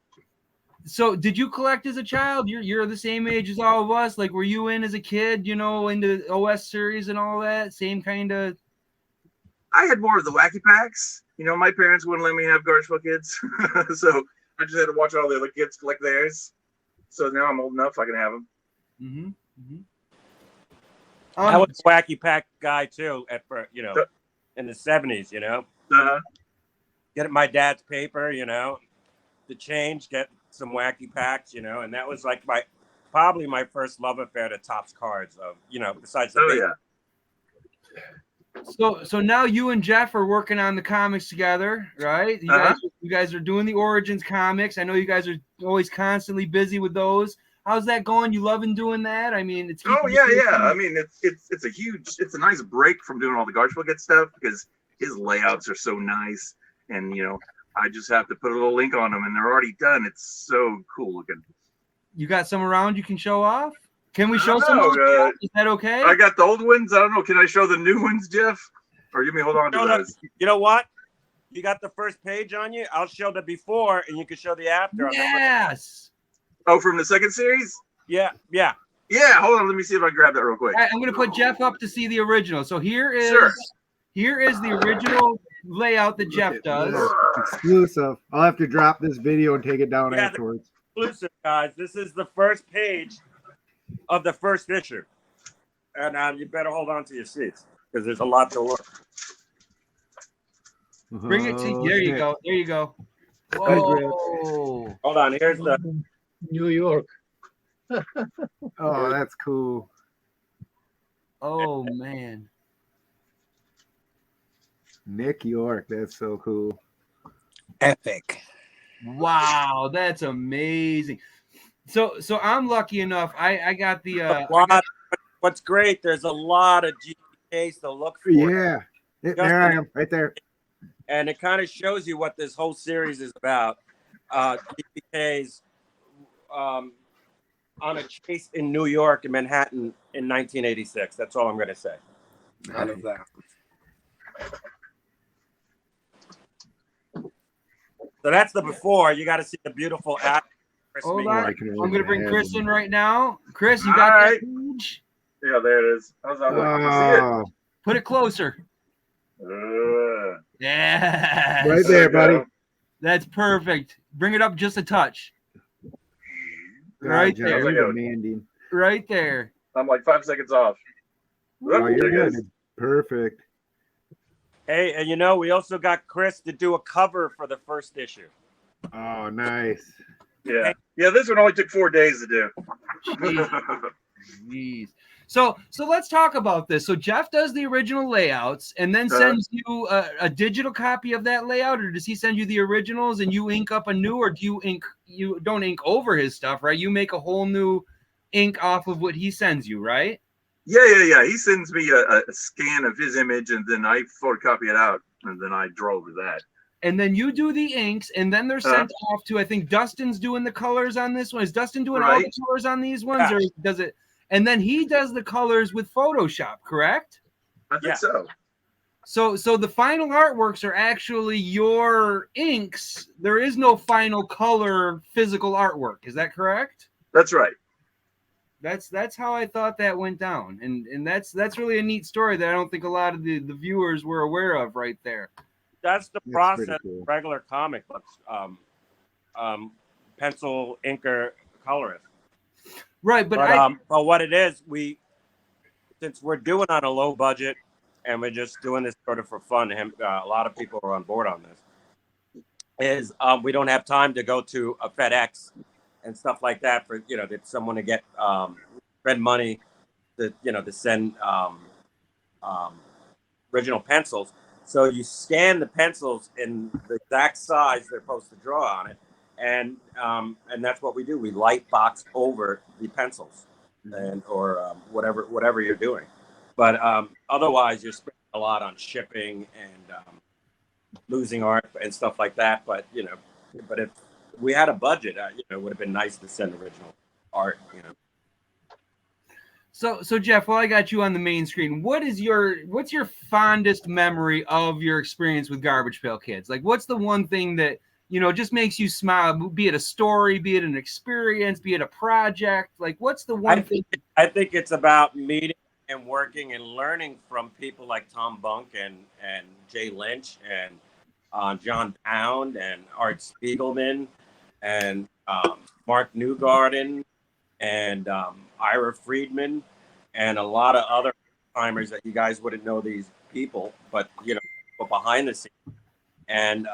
So did you collect as a child? You're the same age as all of us. Like, were you in as a kid, into OS series and all that? Same kind of. I had more of the Wacky Packs. My parents wouldn't let me have Garbage Pail Kids. So I just had to watch all the other kids collect theirs. So now I'm old enough, I can have them. Mm-hmm. Mm-hmm. I was a Wacky Pack guy too, in the 70s, Get my dad's paper, the change, get some Wacky Packs, and that was like probably my first love affair to Topps cards of, besides the So now you and Jeff are working on the comics together, right? You guys are doing the Origins comics. I know you guys are always constantly busy with those. How's that going? You loving doing that? I mean, it's I mean, it's a nice break from doing all the Garbage Pail Kids stuff because his layouts are so nice, and I just have to put a little link on them, and they're already done. It's so cool looking. You got some around you can show off? Can we I show don't some? Of know, those? Is that okay? I got the old ones. I don't know. Can I show the new ones, Jeff? Or you may hold on to those? You know what? You got the first page on you. I'll show the before, and you can show the after. On Yes. Oh, from the second series? Yeah. Yeah, hold on. Let me see if I can grab that real quick. All right, I'm going to put Jeff up to see the original. So here is the original layout that Jeff does. Exclusive. I'll have to drop this video and take it down afterwards. Exclusive, guys. This is the first page of the first issue, and you better hold on to your seats because there's a lot to look. Bring it to there you go. There you go. Whoa. Hold on. Here's the New York. Oh, that's cool. Oh man. Nick York. That's so cool. Epic. Wow, that's amazing. So I'm lucky enough. I got the what's great, there's a lot of GPKs to look for. Yeah. There I am, right there. And it kind of shows you what this whole series is about. GPKs on a chase in New York and Manhattan in 1986. That's all I'm going to say. I love that. So that's the before. You got to see the beautiful act. Hold on. I'm going to bring Chris in right now. Chris, you got that page? Yeah, there it is. How's that look? Can you see it? Put it closer. Yeah. Right there, buddy. That's perfect. Bring it up just a touch. Right John, there. you're demanding. Right there. I'm like 5 seconds off. Oh, you're good. Perfect. Hey, and you know, we also got Chris to do a cover for the first issue. Oh, nice. Yeah. Yeah, this one only took 4 days to do. Jeez. So let's talk about this. So Jeff does the original layouts and then sends you a digital copy of that layout, or does he send you the originals and you ink up a new, or do you don't ink over his stuff, right? You make a whole new ink off of what he sends you, right? Yeah. He sends me a scan of his image, and then I photocopy it out, and then I draw over that. And then you do the inks, and then they're sent off to, I think Dustin's doing the colors on this one. Is Dustin doing all the colors on these ones, or does it? And then he does the colors with Photoshop, correct? I think so. So the final artworks are actually your inks. There is no final color physical artwork. Is that correct? That's right. That's how I thought that went down. And that's really a neat story that I don't think a lot of the viewers were aware of right there. That's the process of regular comic books. Pencil, inker, colorist. Right, but what it is, since we're doing on a low budget and we're just doing this sort of for fun, a lot of people are on board on this, is we don't have time to go to a FedEx and stuff like that for, that someone to get spend money to send original pencils. So you scan the pencils in the exact size they're supposed to draw on it. And that's what we do. We light box over the pencils, or whatever you're doing. But otherwise, you're spending a lot on shipping and losing art and stuff like that. But but if we had a budget, it would have been nice to send original art. So Jeff, while I got you on the main screen, what's your fondest memory of your experience with Garbage Pail Kids? Like, what's the one thing that just makes you smile, be it a story, be it an experience, be it a project? Like, what's the one thing? I think it's about meeting and working and learning from people like Tom Bunk and Jay Lynch and John Pound and Art Spiegelman and Mark Newgarden and Ira Friedman and a lot of other timers that you guys wouldn't know these people, but behind the scenes. And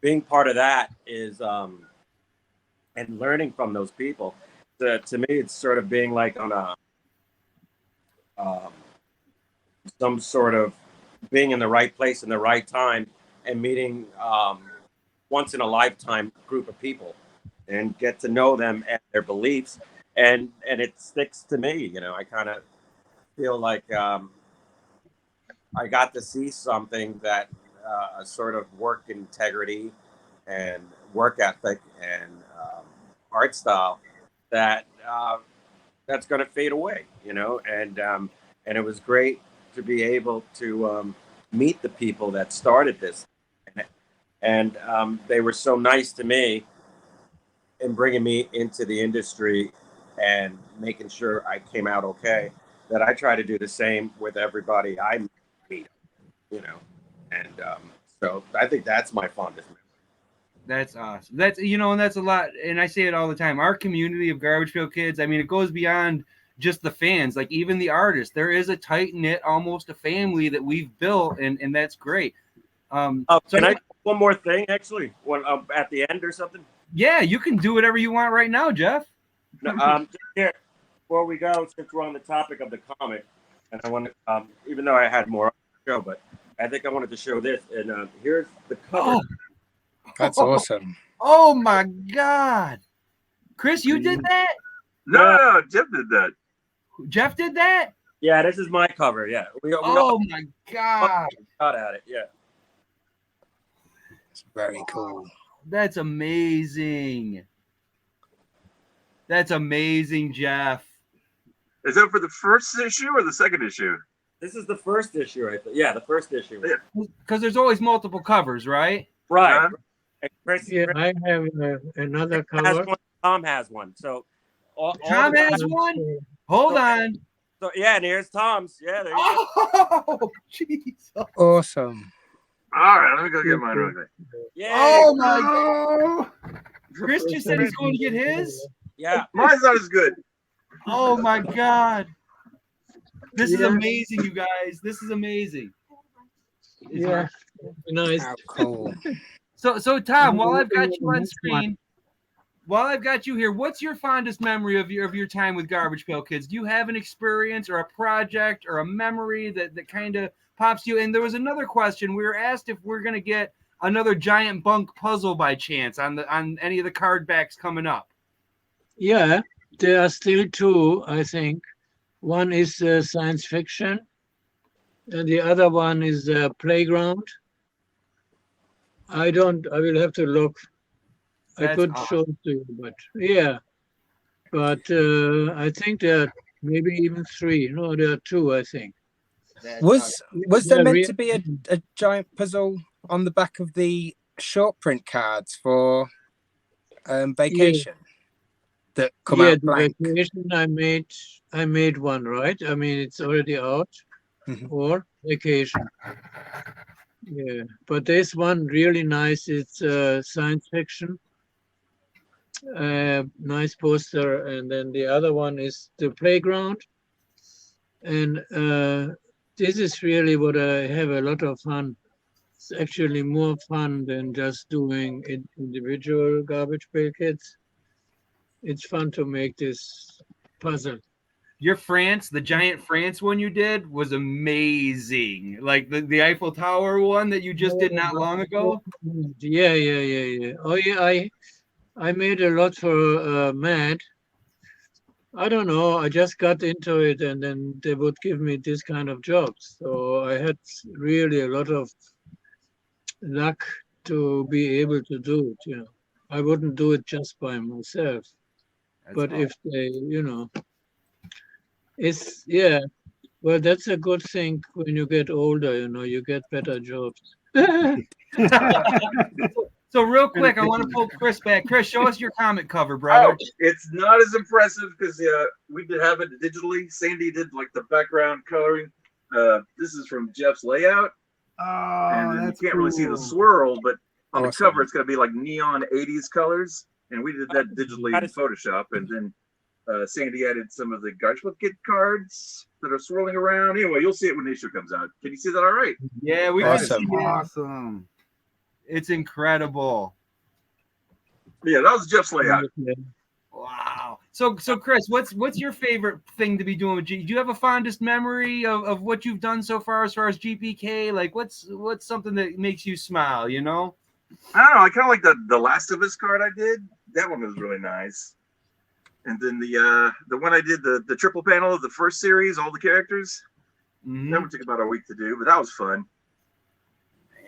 being part of that is and learning from those people. To me, it's sort of being like on a some sort of being in the right place in the right time and meeting once in a lifetime group of people and get to know them and their beliefs, and it sticks to me. I kind of feel like I got to see something that a sort of work integrity and work ethic and art style that that's going to fade away, and it was great to be able to meet the people that started this, and they were so nice to me in bringing me into the industry and making sure I came out okay, that I try to do the same with everybody I meet, and so I think that's my fondest memory. That's awesome. And that's a lot. And I say it all the time. Our community of Garbage Pail Kids, I mean, it goes beyond just the fans, like even the artists. There is a tight knit, almost a family that we've built, and that's great. Can I one more thing actually? At the end or something? Yeah, you can do whatever you want right now, Jeff. No, here, before we go, since we're on the topic of the comic, and I want to, even though I had more on the show, but I think I wanted to show this, and here's the cover. Oh. That's awesome. Oh my God. Chris, you did that? No, Jeff did that. Jeff did that? Yeah, this is my cover. Yeah. Oh my God. Got at it. Yeah. It's very cool. That's amazing. That's amazing, Jeff. Is that for the first issue or the second issue? This is the first issue, I think. Yeah, the first issue. Because there's always multiple covers, right? Right. Yeah, I have another cover. Tom has one. So Tom has one? Hold on. So yeah, and here's Tom's. Yeah, there you go. Oh, jeez. Awesome. All right, let me go get mine real quick. Yeah. Oh my God. Chris just said he's going to get his? Yeah. Mine's not as good. Oh my God. This is amazing, you guys. This is amazing. Yeah. Nice. How cool. So Tom, while I've got you on screen, while I've got you here, what's your fondest memory of your time with Garbage Pail Kids? Do you have an experience or a project or a memory that kind of pops you? And there was another question. We were asked if we're going to get another giant Bunk puzzle by chance on any of the card backs coming up. Yeah, there are still two, I think. One is science fiction, and the other one is playground. I will have to look. That's I could awesome. show it to you, but yeah. But I think there are maybe even three. No, there are two, I think. Was there Yeah, meant to be a giant puzzle on the back of the short print cards for Vacation that come out the blank? Vacation I made one, right? I mean, it's already out. Or Vacation. Yeah, but there's one really nice. It's science fiction. Nice poster, and then the other one is the playground. And this is really what I have a lot of fun. It's actually more fun than just doing individual Garbage Pail Kids. It's fun to make this puzzle. Your the giant France one you did was amazing. Like the Eiffel Tower one that you just did not long ago. Yeah. Oh yeah, I made a lot for Mad. I don't know. I just got into it, and then they would give me this kind of jobs. So I had really a lot of luck to be able to do it. I wouldn't do it just by myself. But if they, it's well, that's a good thing when you get older. You get better jobs. So real quick, I want to pull Chris back. Chris, show us your comic cover, brother. Oh, it's not as impressive because we did have it digitally. Sandy did like the background coloring. This is from Jeff's layout. Oh, and that's you can't cool. really see the swirl, but on the Awesome. cover it's going to be like neon 80s colors. And we did that digitally in Photoshop. And then Sandy added some of the Garbage Pail Kid cards that are swirling around. Anyway, you'll see it when the issue comes out. Can you see that all right? Yeah, we Awesome. can see it. Awesome. It's incredible. Yeah, that was Jeff's layout. Wow. So Chris, what's your favorite thing to be doing with G? Do you have a fondest memory of what you've done so far as GPK? Like what's something that makes you smile, I don't know. I kind of like the Last of Us card I did. That one was really nice. And then the one I did, the triple panel of the first series, all the characters. Mm-hmm. That one took about a week to do, but that was fun.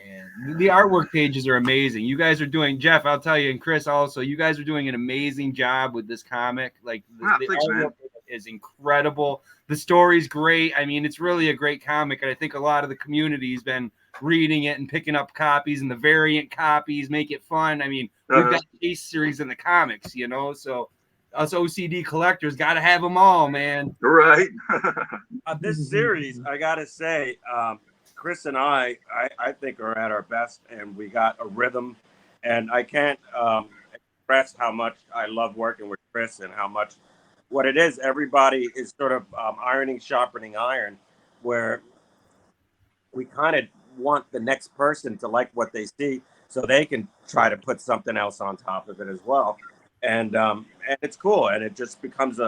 Man, the artwork pages are amazing. You guys are doing, Jeff, I'll tell you, and Chris also, you guys are doing an amazing job with this comic. Like the Thanks, man. artwork is incredible. The story's great. I mean, it's really a great comic, and I think a lot of the community's been reading it and picking up copies, and the variant copies make it fun. I mean, we've got Chase series in the comics, you know, so us OCD collectors got to have them all, man. Right. This series, I gotta say, Chris and I think are at our best, and we got a rhythm, and I can't express how much I love working with Chris and how much what it is. Everybody is sort of ironing, sharpening iron, where we kind of want the next person to like what they see, so they can try to put something else on top of it as well, and it's cool, and it just becomes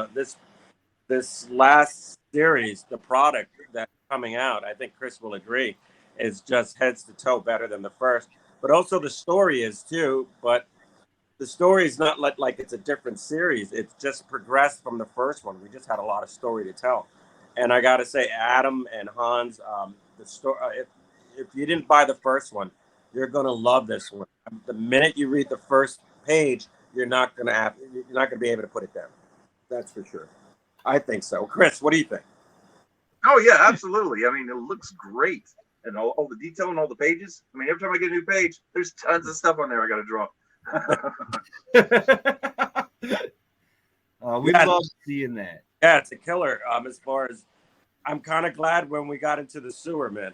this last series, the product that's coming out, I think Chris will agree, is just heads to toe better than the first. But also the story is too, but the story is not like it's a different series. It's just progressed from the first one. We just had a lot of story to tell. And I got to say, Adam and Hans, the story, if you didn't buy the first one, you're going to love this one. The minute you read the first page, you're not going to be able to put it down. That's for sure. I think so. Chris, what do you think? Oh yeah, absolutely. I mean, it looks great, and all the detail and all the pages. I mean, every time I get a new page, there's tons of stuff on there I got to draw. We love seeing that. Yeah, it's a killer. As far as I'm kind of glad when we got into the sewer, man.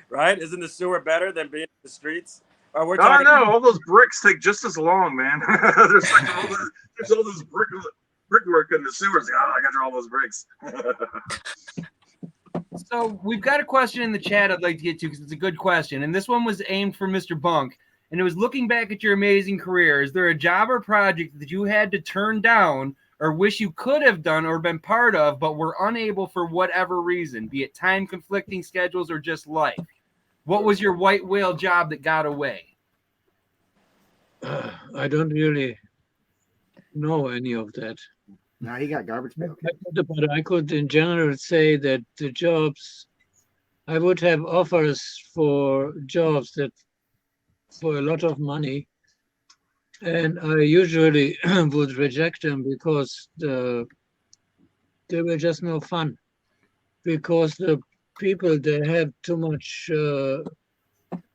Right? Isn't the sewer better than being in the streets? I know all those bricks take just as long, man. There's all this brickwork in the sewers. Oh, I got to draw all those bricks. So we've got a question in the chat I'd like to get to because it's a good question, and this one was aimed for Mr. Bunk, and it was looking back at your amazing career. Is there a job or project that you had to turn down or wish you could have done or been part of, but were unable for whatever reason, be it time conflicting schedules or just life? What was your white whale job that got away? I don't really know any of that. No, he got Garbage Pail Kids. But I could in general say that the jobs, I would have offers for jobs that for a lot of money, and I usually would reject them because they were just no fun, because the people, they have too much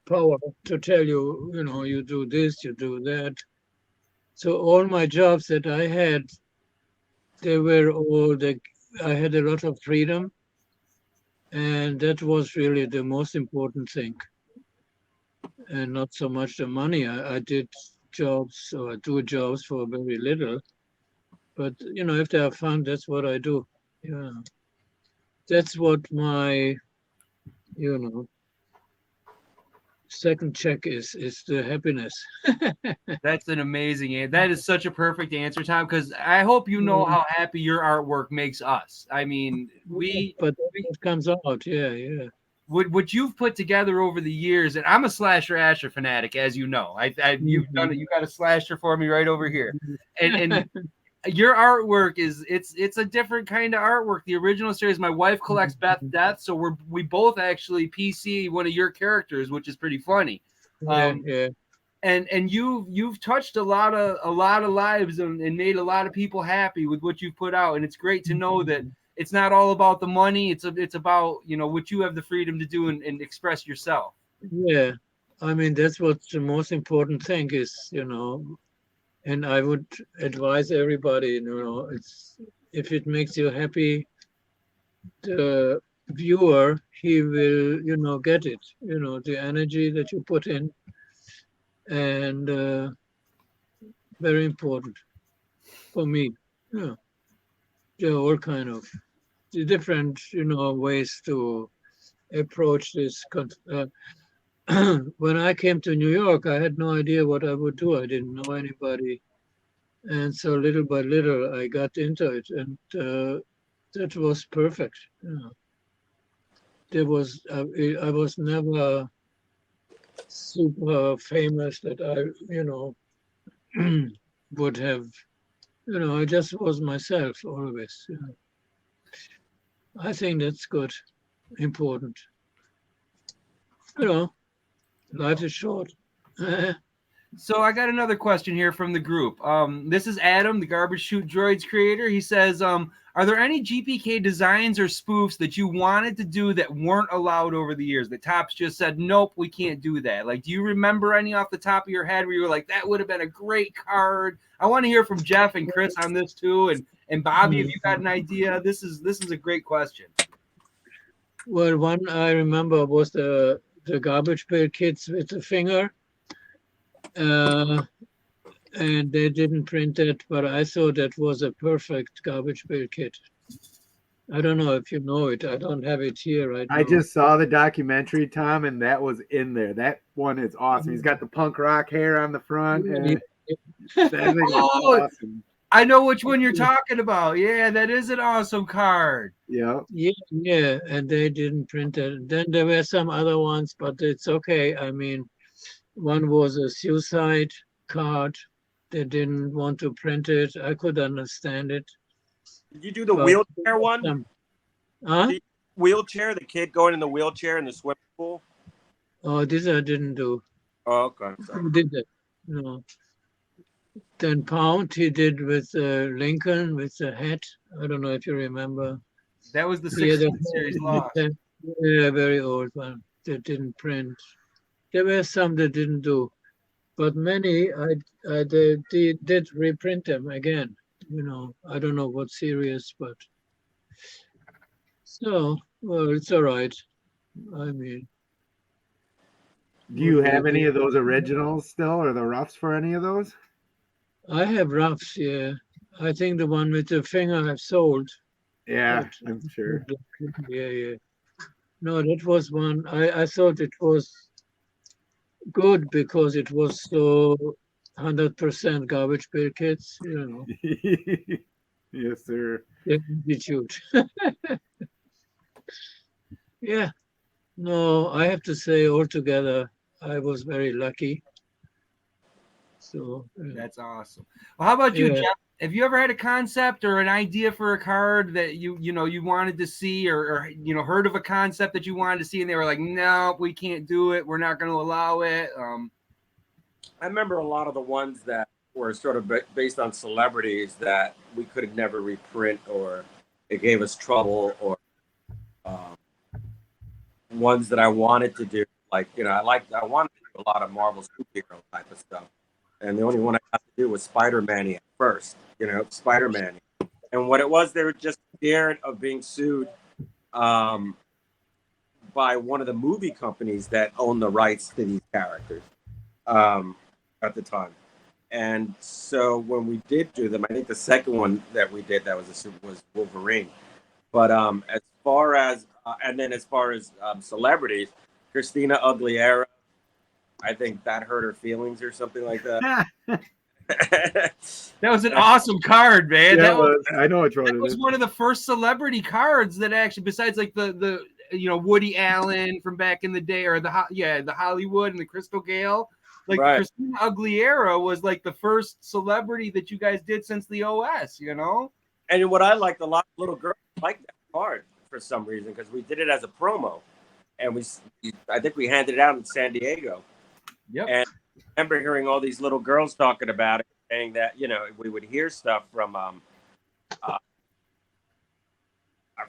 power to tell you, you know, you do this, you do that. So all my jobs that I had, I had a lot of freedom, and that was really the most important thing, and not so much the money. I did jobs, or I do jobs for very little, but you know, if they are fun, that's what I do. Yeah, that's what my, you know, second check is the happiness. That's an amazing answer. That is such a perfect answer, Tom, because I hope you know how happy your artwork makes us. I mean, but it comes out, yeah. What you've put together over the years, and I'm a Slasher Asher fanatic, as you know. You've done it. You got a slasher for me right over here, and your artwork it's a different kind of artwork. The original series, my wife collects Beth Death, so we both actually PC one of your characters, which is pretty funny. Yeah. And you've touched a lot of lives and made a lot of people happy with what you've put out, and it's great to know that it's not all about the money. It's about, you know, what you have the freedom to do and express yourself. Yeah, I mean, that's what the most important thing is, you know. And I would advise everybody, you know, if it makes you happy, the viewer, he will, you know, get it, you know, the energy that you put in, and very important for me. Yeah, there are all kind of different, you know, ways to approach this. When I came to New York, I had no idea what I would do. I didn't know anybody. And so little by little, I got into it, and that was perfect. Yeah. I was never super famous that I, you know, would have, you know, I just was myself always. You know. I think that's good, important. You know, life is short. So I got another question here from the group. This is Adam, the Garbage Chute Droids creator. He says, are there any GPK designs or spoofs that you wanted to do that weren't allowed over the years? The Topps just said, nope, we can't do that. Like, do you remember any off the top of your head where you were like, that would have been a great card? I want to hear from Jeff and Chris on this too, and Bobby, if you got an idea. This is a great question. Well, one I remember was the Garbage Pail Kids with the finger. And they didn't print it, but I thought that was a perfect Garbage Pail Kid. I don't know if you know it. I don't have it here right now. I just saw the documentary, Tom, and that was in there. That one is awesome. He's got the punk rock hair on the front. And that thing is awesome. I know which one you're talking about. Yeah, that is an awesome card. Yeah. Yeah, and they didn't print it. Then there were some other ones, but it's okay. I mean, one was a suicide card. They didn't want to print it. I could understand it. Did you do the wheelchair one? Huh? The wheelchair, the kid going in the wheelchair in the swimming pool? Oh, this I didn't do. Oh, okay. Who did that? No. Then Pound, he did with Lincoln with the hat. I don't know if you remember. That was the 16th series lost. Yeah, very old one. They didn't print. There were some that didn't do, but many they did reprint them again. You know, I don't know what series, but so well, it's all right. I mean, do you have any of those originals still, or the roughs for any of those? I have roughs. Yeah, I think the one with the finger I've sold. Yeah, I'm sure. Yeah. No, that was one. I thought it was good because it was so 100% Garbage Pail Kids, you know. Yes, sir. Institute. Yeah. No, I have to say altogether, I was very lucky. So that's awesome. Well, how about you, Jeff? Have you ever had a concept or an idea for a card that you wanted to see, or heard of a concept that you wanted to see and they were like, no, we can't do it, we're not going to allow it? I remember a lot of the ones that were sort of based on celebrities that we could never reprint, or it gave us trouble, or ones that I wanted to do, like I wanted to do a lot of Marvel superhero type of stuff, and the only one I got to do was Spider-Man at first. Spider-Man. And what it was, they were just scared of being sued by one of the movie companies that owned the rights to these characters at the time. And so when we did do them, I think the second one that we did that was Wolverine. But as far as celebrities, Christina Aguilera, I think that hurt her feelings or something like that. That was an awesome card, man. Yeah, I know it's that was one of the first celebrity cards that actually, besides like the Woody Allen from back in the day, or the Hollywood and the Crystal Gale, like right. Christina Aguilera was like the first celebrity that you guys did since the OS, And what I liked, a lot of little girls liked that card for some reason, because we did it as a promo, and I think we handed it out in San Diego. Yep. And I remember hearing all these little girls talking about it, saying that we would hear stuff from I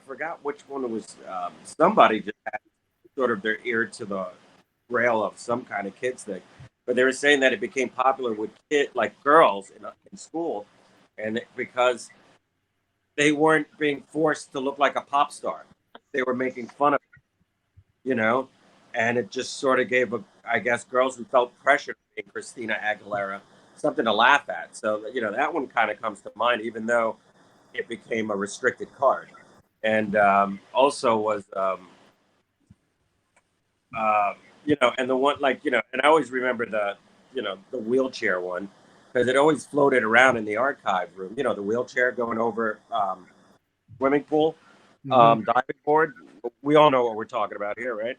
forgot which one it was. Somebody just had sort of their ear to the rail of some kind of kids thing, but they were saying that it became popular with girls in school, and because they weren't being forced to look like a pop star, they were making fun of it, and it just sort of gave I guess girls who felt pressured being Christina Aguilera something to laugh at. So, that one kind of comes to mind, even though it became a restricted card. And also was, and the one and I always remember the wheelchair one, because it always floated around in the archive room, the wheelchair going over swimming pool, diving board. We all know what we're talking about here, right?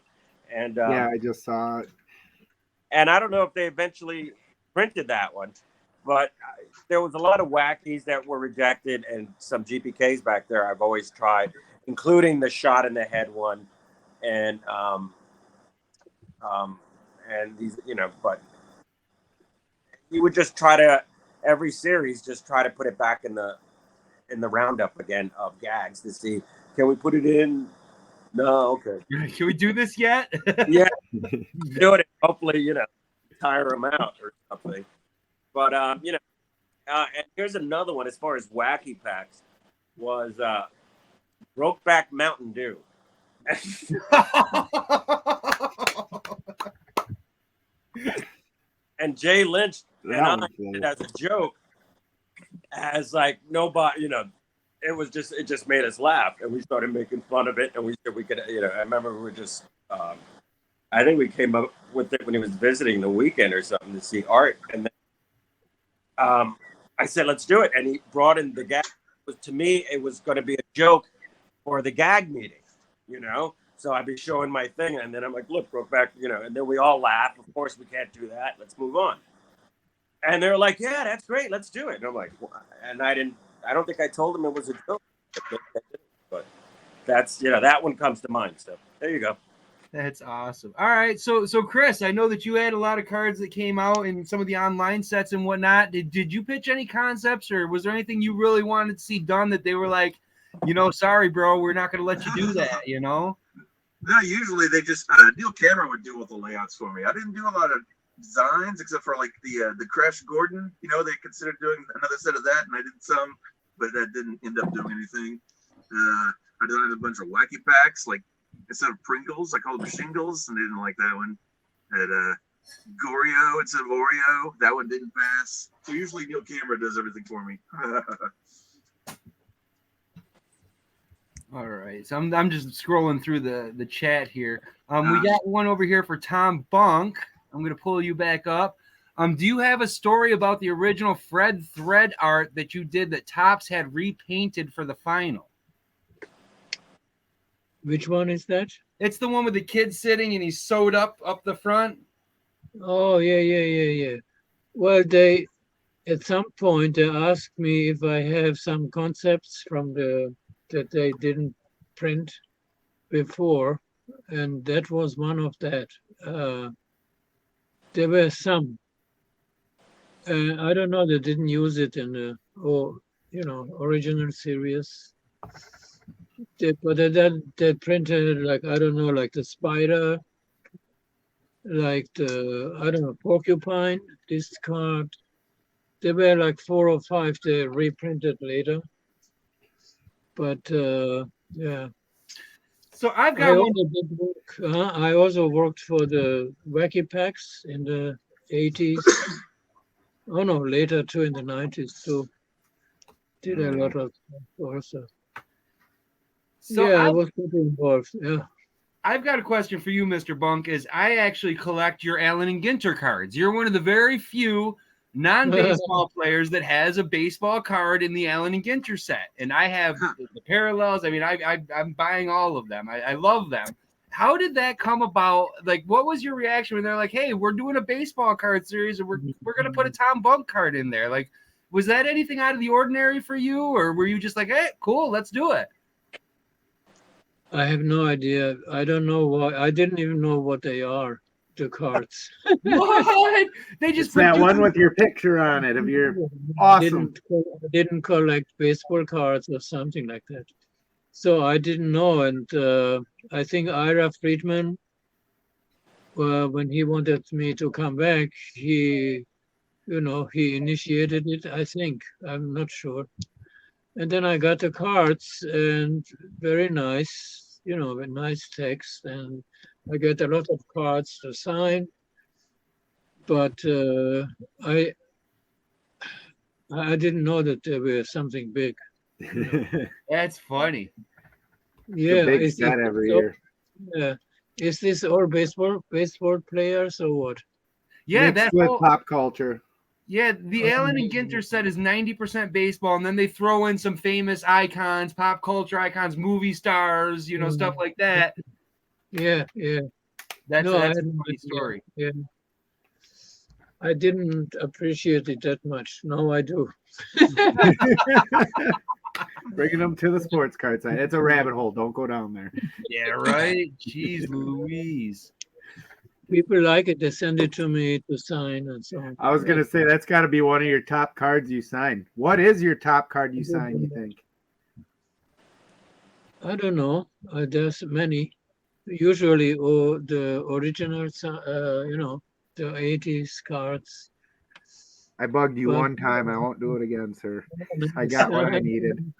And yeah, I just saw it. And I don't know if they eventually printed that one, but there was a lot of wackies that were rejected, and some GPKs back there I've always tried, including the shot in the head one, and these, but he would just try to every series just try to put it back in the roundup again of gags to see, can we put it in? No, okay. Can we do this yet? Yeah, do it. Hopefully, tire him out or something. But and here's another one as far as wacky packs was Brokeback Mountain Dew. And Jay Lynch and I did it as a joke, as like nobody, it just made us laugh, and we started making fun of it, and we said we could, I remember we were just, I think we came up with it when he was visiting the weekend or something to see art, and then I said let's do it, and he brought in the gag. To me, it was going to be a joke for the gag meeting, So I'd be showing my thing, and then I'm like, look, Brokeback, and then we all laugh. Of course, we can't do that. Let's move on. And they're like, yeah, that's great. Let's do it. And I'm like, and I don't think I told them it was a joke. But that's, that one comes to mind. So there you go. That's awesome. All right. So Chris, I know that you had a lot of cards that came out in some of the online sets and whatnot. Did you pitch any concepts, or was there anything you really wanted to see done that they were like, sorry, bro, we're not going to let you do that, No, usually they just Neil Cameron would do all the layouts for me. I didn't do a lot of designs except for like the Crash Gordon. They considered doing another set of that, and I did some, but that didn't end up doing anything. I did a bunch of wacky packs, like instead of Pringles, I called them Shingles, and they didn't like that one. I had Goreo instead of Oreo. That one didn't pass. So usually Neil Cameron does everything for me. All right, so I'm just scrolling through the chat here. We got one over here for Tom Bunk. I'm going to pull you back up. Do you have a story about the original Fred Thread art that you did that Topps had repainted for the final? Which one is that? It's the one with the kid sitting and he's sewed up the front. Oh, yeah. Well, at some point they asked me if I have some concepts from that they didn't print before, and that was one of that. There were some. I don't know. They didn't use it in the original series. But they printed like I don't know, like the spider, like the porcupine. This card. There were like 4 or 5 they reprinted later. But yeah. So I've got I also worked for the Wacky Packs in the 80s. Oh no, later too, in the 90s too. Did a lot of stuff also. So yeah, I was pretty involved. Yeah. I've got a question for you, Mr. Bunk. Is I actually collect your Allen and Ginter cards. You're one of the very few non-baseball players that has a baseball card in the Allen and Ginter set, and I have the parallels. I mean, I'm buying all of them. I love them. How did that come about? Like, what was your reaction when they're like, "Hey, we're doing a baseball card series, and we're gonna put a Tom Bunk card in there"? Like, was that anything out of the ordinary for you, or were you just like, "Hey, cool, let's do it"? I have no idea. I don't know why. I didn't even know what they are. The cards. What? They just put that one with your picture on it of your awesome. I didn't collect baseball cards or something like that. So I didn't know. And I think Ira Friedman, when he wanted me to come back, he initiated it, I think. I'm not sure. And then I got the cards, and very nice, with nice text, and I get a lot of cards to sign, but I didn't know that there were something big. That's funny. Yeah, big set every year. Yeah, is this all baseball players or what? Yeah, that's with pop culture. Yeah, the Allen and Ginter set is 90% baseball, and then they throw in some famous icons, pop culture icons, movie stars, stuff like that. Yeah. That's a funny story. Yeah. I didn't appreciate it that much. Now I do. Bringing them to the sports card side. It's a rabbit hole. Don't go down there. Yeah, right. Jeez Louise. people like it. They send it to me to sign and so on. I was gonna say that's got to be one of your top cards you sign. What is your top card you sign? You think? I don't know. There's many. Usually, the originals, the 80s cards. I bugged you But one time. I won't do it again, sir. I got what I needed.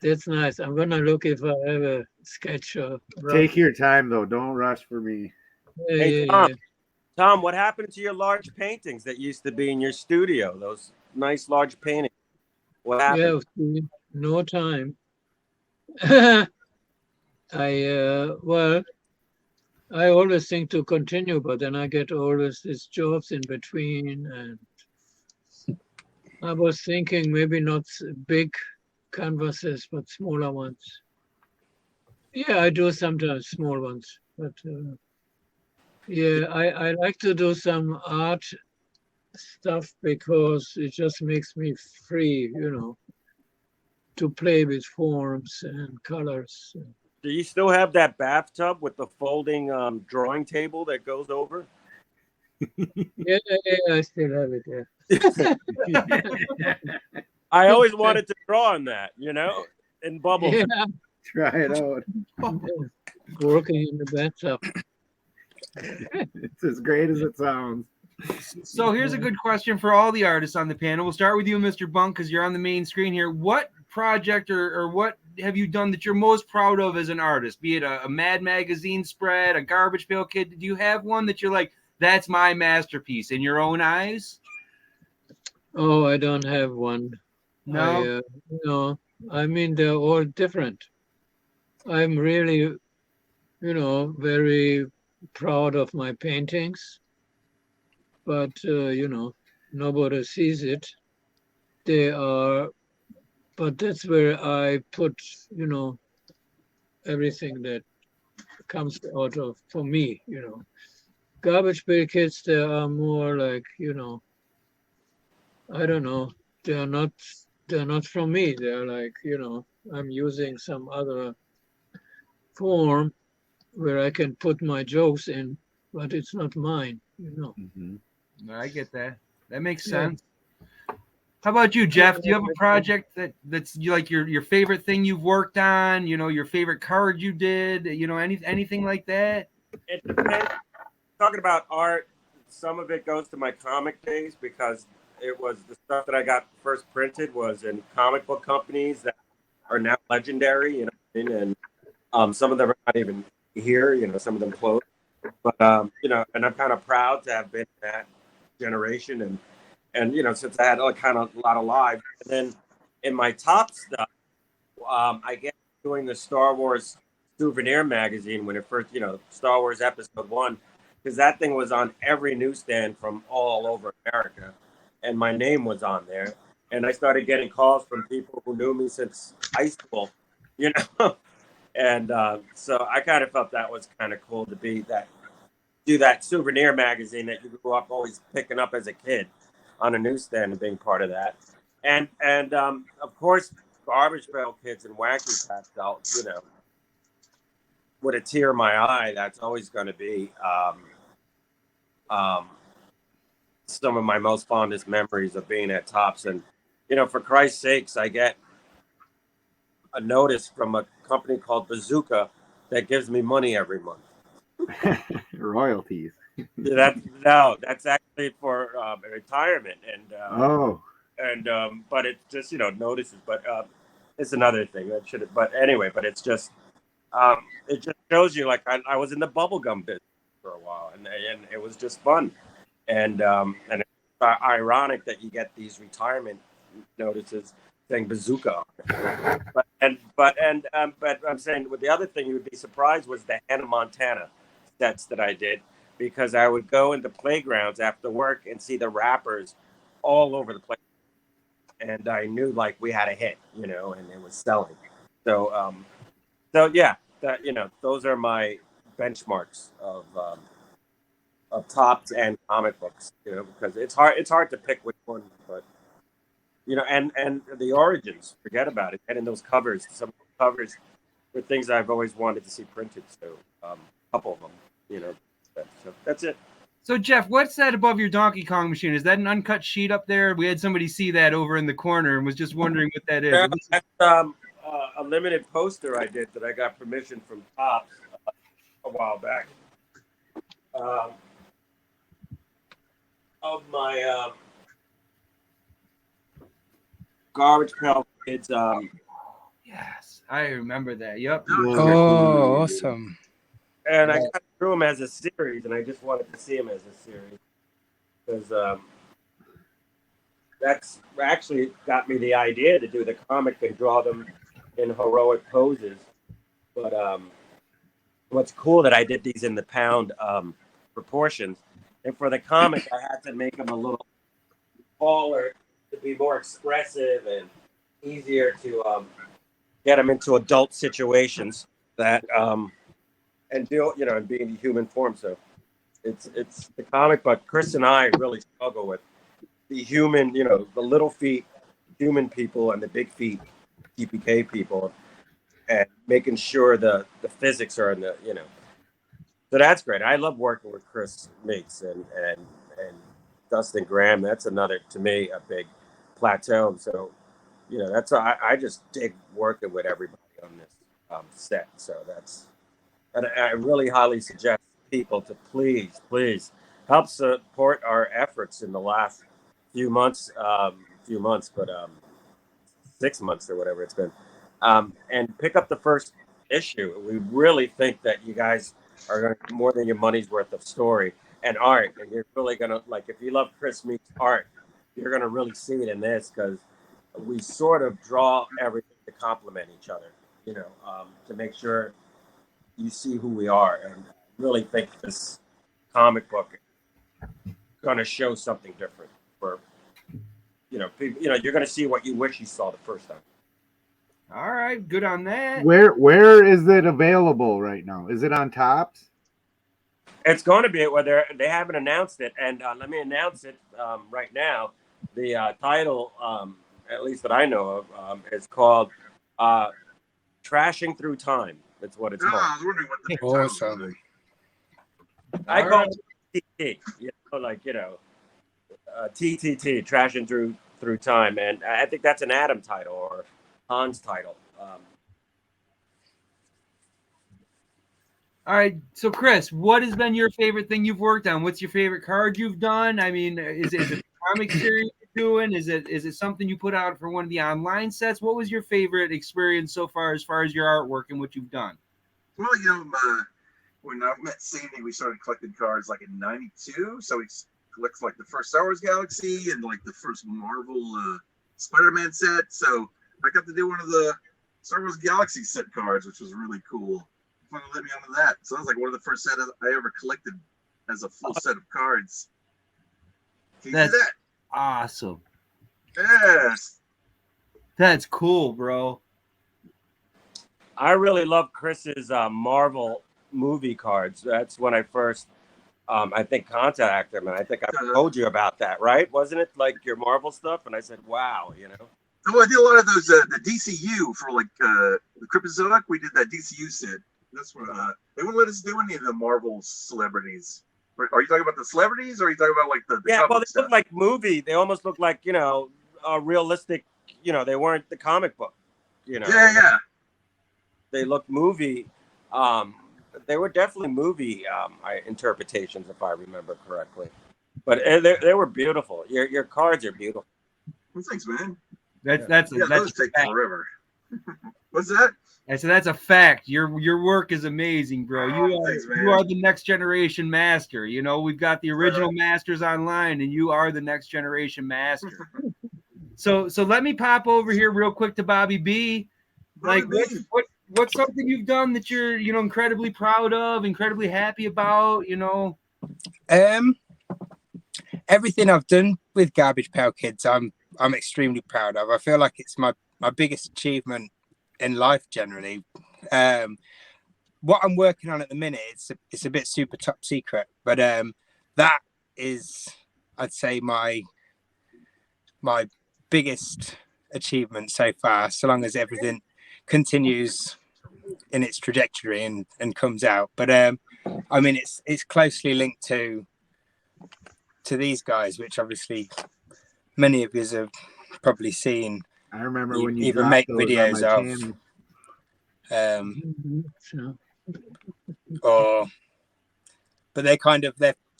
That's nice. I'm gonna look if I have a sketch of. Take your time though. Don't rush for me. Yeah, Hey, yeah, yeah. Tom, what happened to your large paintings that used to be in your studio? Those nice large paintings. What happened? Yeah, no time. Well, I always think to continue, but then I get always these jobs in between, and I was thinking maybe not big canvases, but smaller ones. Yeah, I do sometimes small ones, but yeah, I like to do some art stuff because it just makes me free, to play with forms and colors. Do you still have that bathtub with the folding drawing table that goes over? Yeah, I still have it. Yeah. I always wanted to draw on that, in bubbles. Yeah, Try it out. working in the bathtub. It's as great as it sounds. So here's a good question for all the artists on the panel. We'll start with you, Mr. Bunk, because you're on the main screen here. What project or what have you done that you're most proud of as an artist? Be it a Mad Magazine spread, a Garbage Pail Kid. Do you have one that you're like, that's my masterpiece in your own eyes? Oh, I don't have one. No. No, I mean they're all different. I'm really, very proud of my paintings, but nobody sees it. They are, but that's where I put, everything that comes out of for me. Garbage Pail Kids. They are more like, I don't know. They're not. They're not from me. They're like, I'm using some other form where I can put my jokes in, but it's not mine. Mm-hmm. I get that. That makes Yeah. sense. How about you, Jeff? Do you have a project that's like your favorite thing you've worked on? Your favorite card you did? Anything like that? It depends. Talking about art, some of it goes to my comic days because it was the stuff that I got first printed was in comic book companies that are now legendary, and some of them are not even here, some of them closed. But and I'm kind of proud to have been in that generation, and since I had kind of a lot of lives. And then in my top stuff, I guess doing the Star Wars souvenir magazine when it first, Star Wars Episode 1, because that thing was on every newsstand from all over America, and my name was on there. And I started getting calls from people who knew me since high school, and so I kind of felt that was kind of cool to do that souvenir magazine that you grew up always picking up as a kid on a newsstand and being part of that. And of course, Garbage Pail Kids and Wacky Packed out, with a tear in my eye, that's always going to be some of my most fondest memories of being at Tops. And, for Christ's sakes, I get a notice from a company called Bazooka that gives me money every month. Royalties. That's actually for retirement, but it's just notices. But it's another thing that should. But anyway, but it's just it just shows you like I was in the bubblegum business for a while, and it was just fun, and it's ironic that you get these retirement notices saying Bazooka on it. But I'm saying with the other thing you would be surprised was the Hannah Montana sets that I did, because I would go into playgrounds after work and see the rappers all over the place, and I knew like we had a hit, and it was selling. So yeah, that those are my benchmarks of Tops and comic books, because it's hard to pick which one, but and the origins, forget about it, and in those covers, some covers were things I've always wanted to see printed. So couple of them, you know. So that's it. So Jeff, what's that above your Donkey Kong machine? Is that an uncut sheet up there? We had somebody see that over in the corner and was just wondering what that is. Yeah, that's a limited poster I did that I got permission from Topps a while back. Of my Garbage Pail Kids. Yes, I remember that. Yep. Oh, awesome. And I got through them as a series, and I just wanted to see them as a series. Because that's actually got me the idea to do the comic and draw them in heroic poses. But what's cool that I did these in the pound proportions. And for the comic, I had to make them a little taller to be more expressive and easier to get them into adult situations that and do, you know, and be in human form. So it's the comic, but Chris and I really struggle with the human, you know, the little feet human people and the big feet GPK people, and making sure the physics are in the, you know. So that's great. I love working with Chris Meeks and Dustin Graham. That's another, to me, a big plateau. So, you know, that's I just dig working with everybody on this set. So that's, and I really highly suggest people to please help support our efforts in the last few months, but 6 months or whatever it's been, and pick up the first issue. We really think that you guys are going to more than your money's worth of story and art, and you're really going to, like, if you love Chris Meeks' art, you're going to really see it in this, because we sort of draw everything to complement each other, you know, to make sure you see who we are. And I really think this comic book is going to show something different for, you know, people. You know, you're going to see what you wish you saw the first time. All right, good on that. Where is it available right now? Is it on Topps? It's going to be where they haven't announced it, and let me announce it right now. The title, at least that I know of, is called "Trashing Through Time." That's what it's called. I was wondering what the Awesome. I call it TT, you know, like, you know, TTT, Trashing Through Time, and I think that's an Adam title or Hans title. All right, so Chris, what has been your favorite thing you've worked on? What's your favorite card you've done? I mean, is it a comic series you're doing? Is it something you put out for one of the online sets? What was your favorite experience so far as your artwork and what you've done? Well, you know, when I met Sandy, we started collecting cards like in '92. So we collects like the first Star Wars Galaxy and like the first Marvel Spider-Man set. So I got to do one of the Star Wars Galaxy set cards, which was really cool. Want to let me onto that. So that was like one of the first sets I ever collected as a full set of cards. Can you see that? Awesome. Yes. That's cool, bro. I really love Chris's Marvel movie cards. That's when I first, I think, contacted him, and I think I told you about that, right? Wasn't it like your Marvel stuff? And I said, "Wow, you know." Oh, I did a lot of those. The DCU for like the Cryptozoic. We did that DCU set. That's what they wouldn't let us do any of the Marvel celebrities. Are you talking about the celebrities, or are you talking about like the yeah? Well, they stuff? look like movie. They almost look like, you know, realistic. You know, they weren't the comic book. You know. Yeah. They looked movie. They were definitely movie interpretations, if I remember correctly. But they were beautiful. Your cards are beautiful. Well, thanks, man. That's those take forever. What's that? And so that's a fact. Your work is amazing, bro. You are the next generation master. You know, we've got the original masters online, and you are the next generation master. So let me pop over here real quick to Bobby B. Like, what's something you've done that you're, you know, incredibly proud of, incredibly happy about, you know? Everything I've done with Garbage Pail Kids, I'm extremely proud of. I feel like it's my biggest achievement in life generally. What I'm working on at the minute, it's a bit super top secret, but that is, I'd say, my biggest achievement so far, so long as everything continues in its trajectory and comes out. But I mean, it's closely linked to these guys, which obviously many of you have probably seen. I remember when you even dropped make those videos on my of, channel. Sure. but they're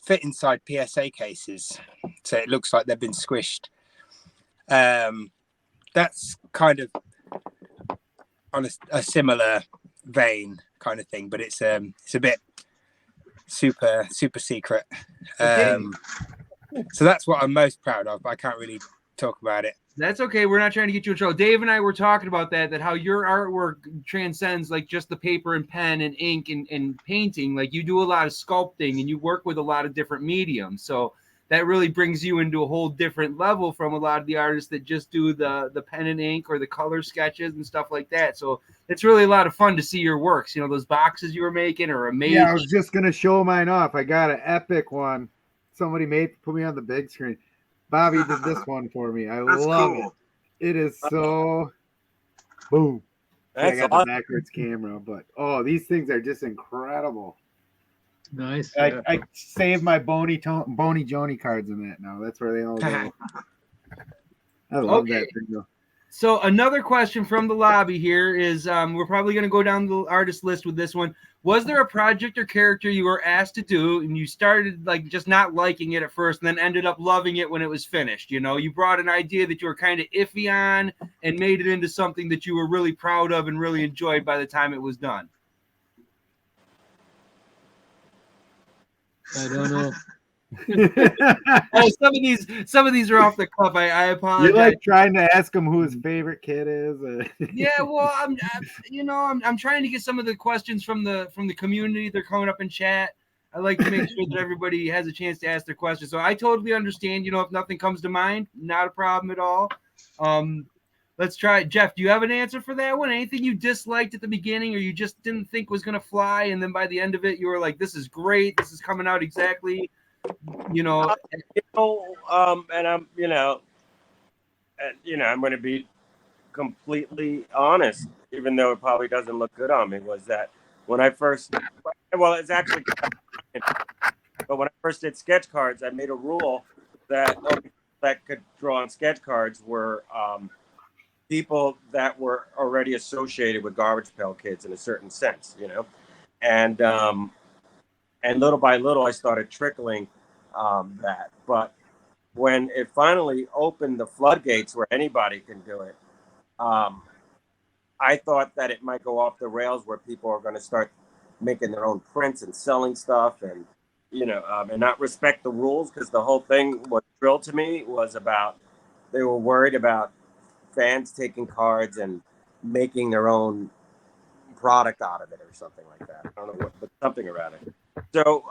fit inside PSA cases, so it looks like they've been squished. That's kind of on a similar vein kind of thing, but it's a bit super secret. So that's what I'm most proud of, but I can't really talk about it. That's okay. We're not trying to get you in trouble. Dave and I were talking about that how your artwork transcends like just the paper and pen and ink and painting. Like you do a lot of sculpting and you work with a lot of different mediums. So that really brings you into a whole different level from a lot of the artists that just do the pen and ink or the color sketches and stuff like that. So it's really a lot of fun to see your works. You know, those boxes you were making are amazing. Yeah, I was just gonna show mine off. I got an epic one. Somebody put me on the big screen. Bobby did this one for me. I That's love cool. it. It is so boom. I That's got awesome. the backwards camera, but these things are just incredible. Nice. I saved my Boney Joni cards in that now. That's where they all go. I love that thing though. So another question from the lobby here is we're probably going to go down the artist list with this one. Was there a project or character you were asked to do and you started like just not liking it at first and then ended up loving it when it was finished? You know, you brought an idea that you were kind of iffy on and made it into something that you were really proud of and really enjoyed by the time it was done. I don't know. Oh, some of these are off the cuff. I apologize. You're like trying to ask him who his favorite kid is. Yeah, well, I'm trying to get some of the questions from the community. They're coming up in chat. I like to make sure that everybody has a chance to ask their questions. So I totally understand. You know, if nothing comes to mind, not a problem at all. Let's try it. Jeff, do you have an answer for that one? Anything you disliked at the beginning or you just didn't think was going to fly, and then by the end of it, you were like, "This is great. This is coming out exactly." You know. And I'm, I'm going to be completely honest, even though it probably doesn't look good on me, was that when I first, well, it's actually, but when I first did sketch cards, I made a rule that could draw on sketch cards were people that were already associated with Garbage Pail Kids in a certain sense, and little by little I started trickling that. But when it finally opened the floodgates where anybody can do it, I thought that it might go off the rails where people are going to start making their own prints and selling stuff and not respect the rules, because the whole thing, what thrilled to me was about, they were worried about fans taking cards and making their own product out of it or something like that. I don't know what, but something around it. So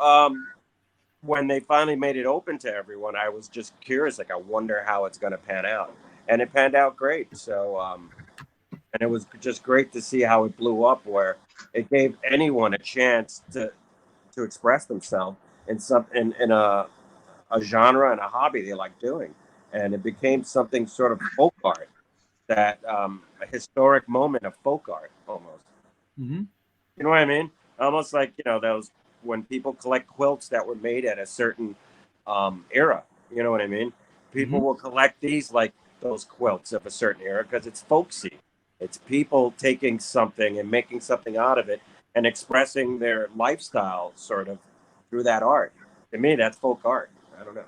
when they finally made it open to everyone, I was just curious, like, I wonder how it's going to pan out. And it panned out great. So, and it was just great to see how it blew up, where it gave anyone a chance to express themselves in a genre and a hobby they like doing. And it became something sort of folk art, that a historic moment of folk art almost. Mm-hmm. You know what I mean? Almost like, those, when people collect quilts that were made at a certain era. You know what I mean? People will collect these, like those quilts of a certain era, because it's folksy. It's people taking something and making something out of it and expressing their lifestyle sort of through that art. To me, that's folk art. I don't know.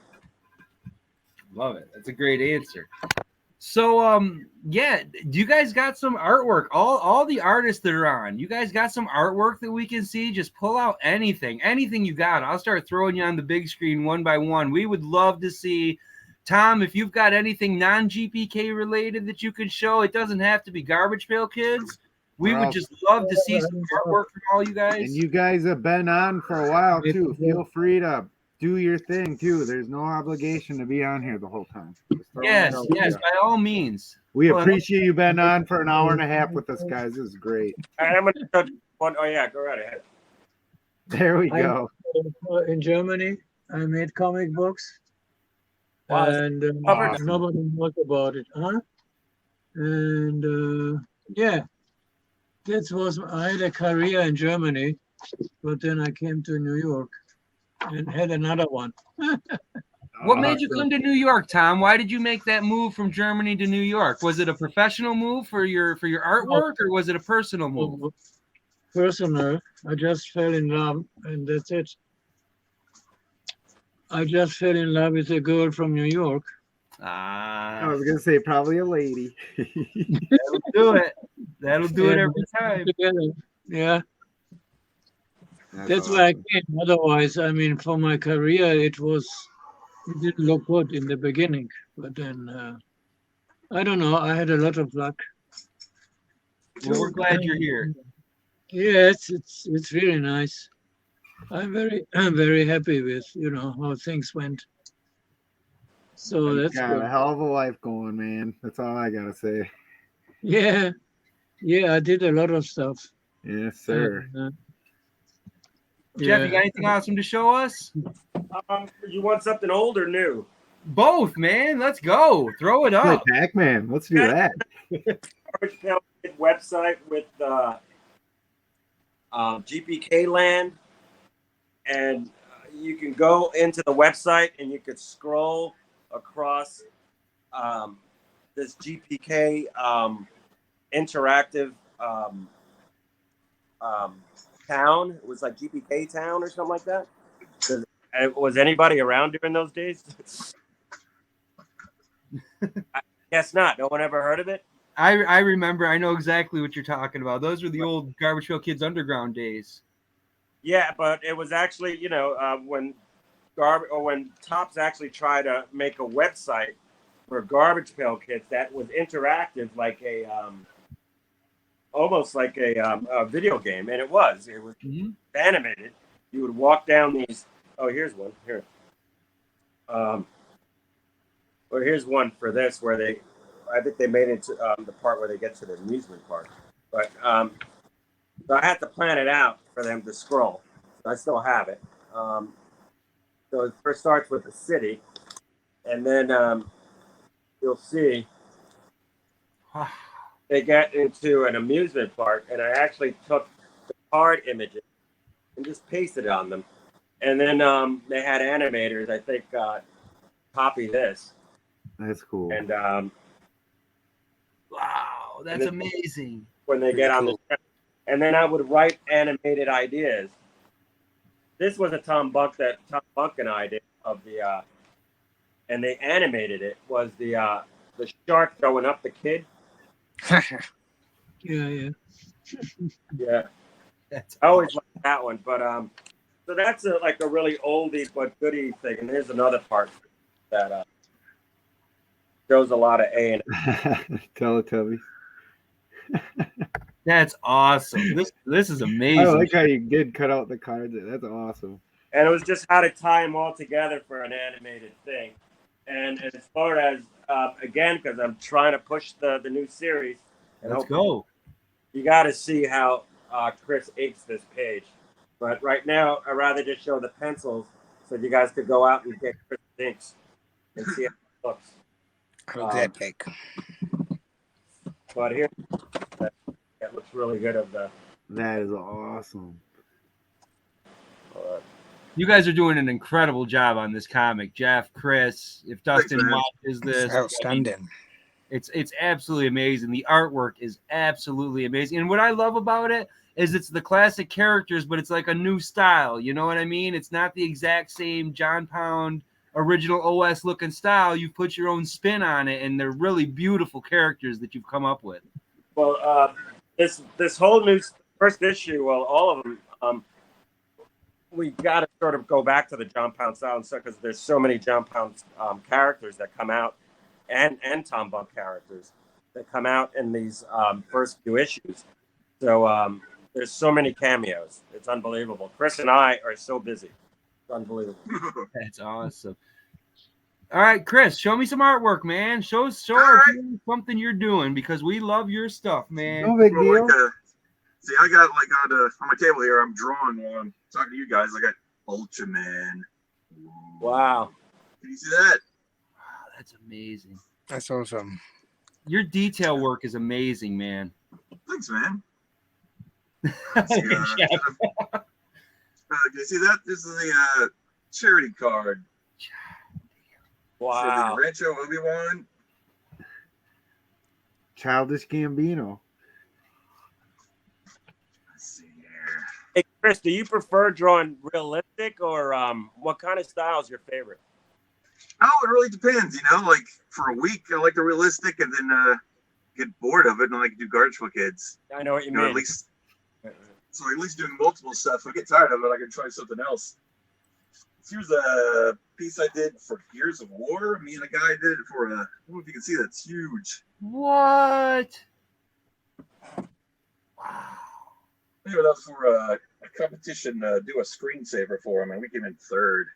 Love it. That's a great answer. So, yeah, do you guys got some artwork? All the artists that are on, you guys got some artwork that we can see? Just pull out anything you got. I'll start throwing you on the big screen one by one. We would love to see. Tom, if you've got anything non-GPK related that you can show, it doesn't have to be Garbage Pail Kids. We would just love to see some artwork from all you guys. And you guys have been on for a while too. Feel free to do your thing too. There's no obligation to be on here the whole time. Yes, by all means. We appreciate you been on for an hour and a half with us, guys. This is great. I'm going to touch one. Oh yeah, go right ahead. There we go. In Germany, I made comic books. Wow, And nobody knows about it, huh? And yeah, I had a career in Germany but then I came to New York and had another one. What made you come to New York, Tom? Why did you make that move from Germany to New York? Was it a professional move for your artwork, or was it a personal move? Personal. I just fell in love, and that's it. I just fell in love with a girl from New York. I was gonna say probably a lady. That'll do it. That'll do it every time. Together. Yeah. That's awesome. why I came. Otherwise, I mean, for my career, it didn't look good in the beginning. But then, I don't know. I had a lot of luck. Well, we're glad you're here. Yeah, it's really nice. I'm very happy with how things went. So You that's got good. a hell of a life going, man. That's all I gotta say. Yeah, I did a lot of stuff. Yes, sir. Jeff, you got anything awesome to show us? You want something old or new? Both, man. Let's go. Throw it up. Play Pac-Man. Let's do that. Garbage Pail Kid website with GPK land, and you can go into the website and you could scroll across this GPK interactive town. It was like GPK town or something like that. Was anybody around during those days? I guess not. No one ever heard of it? I remember. I know exactly what you're talking about. Those were the old Garbage Pail Kids underground days. Yeah, but it was actually, when Tops actually tried to make a website for Garbage Pail Kids that was interactive, like almost like a video game, and it was animated. You would walk down these. Oh, here's one here. Well, here's one for this where I think they made it to the part where they get to the amusement park, but so I had to plan it out for them to scroll. So I still have it. So it first starts with the city, and then you'll see they get into an amusement park, and I actually took the card images and just pasted it on them. And then they had animators, I think, copy this. That's cool. And wow, that's amazing. When they get on the, and then I would write animated ideas. This was a Tom Bunk and I did of the, and they animated it. Was the shark throwing up the kid? Yeah. Yeah. I always like that one, but so that's like a really oldie but goodie thing. And here's another part that shows a lot of A&M. Teletubbies. That's awesome. This is amazing. I like how you did cut out the cards. That's awesome. And it was just how to tie them all together for an animated thing. And as far as again, because I'm trying to push the new series. Let's go. You got to see how Chris inks this page. But right now, I'd rather just show the pencils so you guys could go out and get Chris inks and see how it looks. That pick. But here, that looks really good. That is awesome. You guys are doing an incredible job on this comic, Jeff, Chris. If Dustin watches this, it's outstanding. It's absolutely amazing. The artwork is absolutely amazing. And what I love about it is it's the classic characters, but it's like a new style. You know what I mean? It's not the exact same John Pound original OS looking style. You put your own spin on it, and they're really beautiful characters that you've come up with. Well, this whole new first issue, well, all of them, we got to sort of go back to the John Pound style and stuff because there's so many John Pound characters that come out, and Tom Bunk characters that come out in these first few issues. So there's so many cameos. It's unbelievable. Chris and I are so busy. It's unbelievable. That's awesome. All right, Chris, show me some artwork, man. Show our viewers something you're doing because we love your stuff, man. No big deal. See, I got like on my table here. I'm drawing while I'm talking to you guys. I got Ultraman. Wow. Can you see that? Wow, that's amazing. That's awesome. Your detail work is amazing, man. Thanks, man. you see that? This is the charity card for Wow. the Rancho Obi-Wan. Childish Gambino. Let's see here. Hey, Chris, do you prefer drawing realistic or what kind of style is your favorite? Oh, it really depends, you know. Like for a week, I like the realistic, and then get bored of it, and I like to do Garbage Pail Kids. I know what you You know, mean. at least doing multiple stuff. If I get tired of it, I can try something else. Here's a piece I did for Gears of War. Me and a guy did it for I don't know if you can see that. It's huge. What? Anyway, that was for a competition. Do a screensaver for him, and we came in third.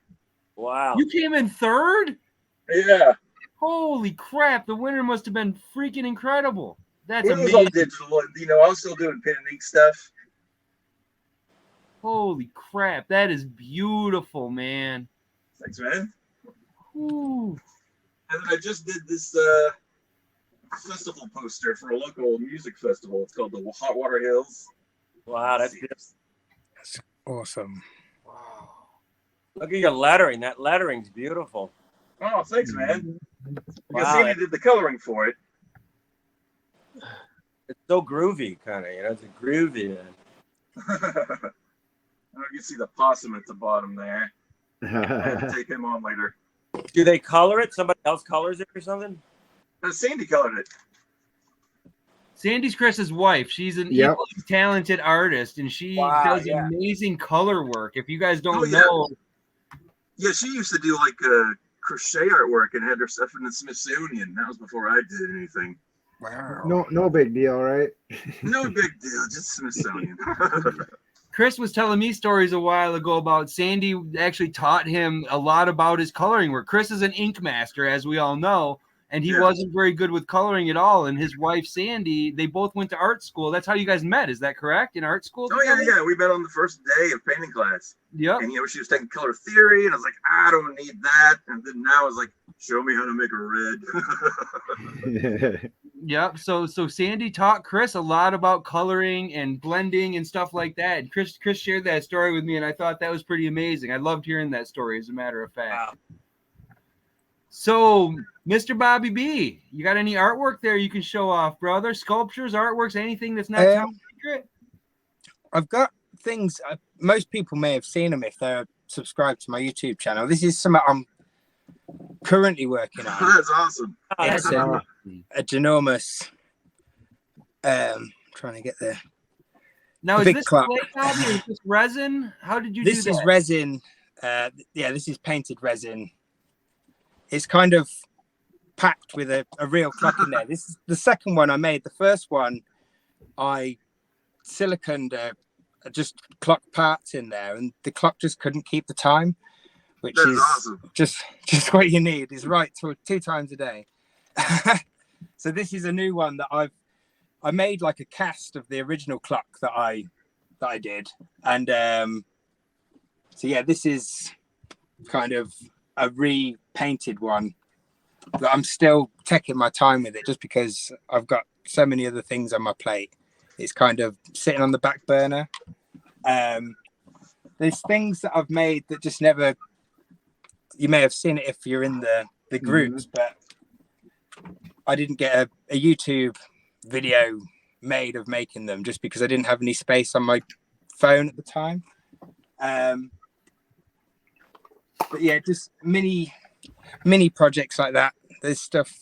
Wow. You came in third? Yeah. Holy crap! The winner must have been freaking incredible. That's It was all amazing. digital, and you know, I was still doing pin and ink stuff. Holy crap! That is beautiful, man. Thanks, man. Ooh. And then I just did this festival poster for a local music festival. It's called the Hot Water Hills. Wow, that's beautiful. That's awesome. Wow. Look at your lettering. That lettering's beautiful. Oh, thanks, man. Because Wow. Sandy did the coloring for it. It's so groovy, kind of. You know, it's a groovy. You can see the possum at the bottom there. I had to take him on later. Do they color it? Somebody else colors it or something? Sandy colored it. Sandy's Chris's wife. She's an Yep. equally talented artist, and she Wow, does yeah. amazing color work. If you guys don't Oh, yeah. know, Yeah, she used to do like crochet artwork and had her stuff in the Smithsonian. That was before I did anything. Wow. No big deal, right? No big deal, just Smithsonian. Chris was telling me stories a while ago about Sandy actually taught him a lot about his coloring work. Chris is an ink master, as we all know, and he Yeah. wasn't very good with coloring at all. And his wife, Sandy, they both went to art school. That's how you guys met. Is that correct? In art school? Oh, yeah, together? yeah. We met on the first day of painting class. Yep. And, you know, she was taking color theory, and I was like, I don't need that. And then now I was like, show me how to make a red. Yep. So Sandy taught Chris a lot about coloring and blending and stuff like that. And Chris shared that story with me, and I thought that was pretty amazing. I loved hearing that story, as a matter of fact. Wow. So, Mr. Bobby B, you got any artwork there you can show off, brother? Sculptures, artworks, anything that's not top secret? I've got things. Most people may have seen them if they're subscribed to my YouTube channel. This is something I'm currently working on. That's awesome. Oh, It's that's a ginormous. Trying to get there. Now, is big this clock. clay, Bobby, or is this resin? How did you This do is that? resin. Yeah, this is painted resin. It's kind of packed with a real clock in there. This is the second one I made. The first one, I siliconed just clock parts in there, and the clock just couldn't keep the time, which That's is awesome. just what you need. Is right two times a day. So this is a new one that I made like a cast of the original clock that I did, and so yeah, this is kind of a repainted one, but I'm still taking my time with it just because I've got so many other things on my plate. It's kind of sitting on the back burner. There's things that I've made that just never, you may have seen it if you're in the groups, but I didn't get a YouTube video made of making them just because I didn't have any space on my phone at the time. But yeah, just mini projects like that. There's stuff.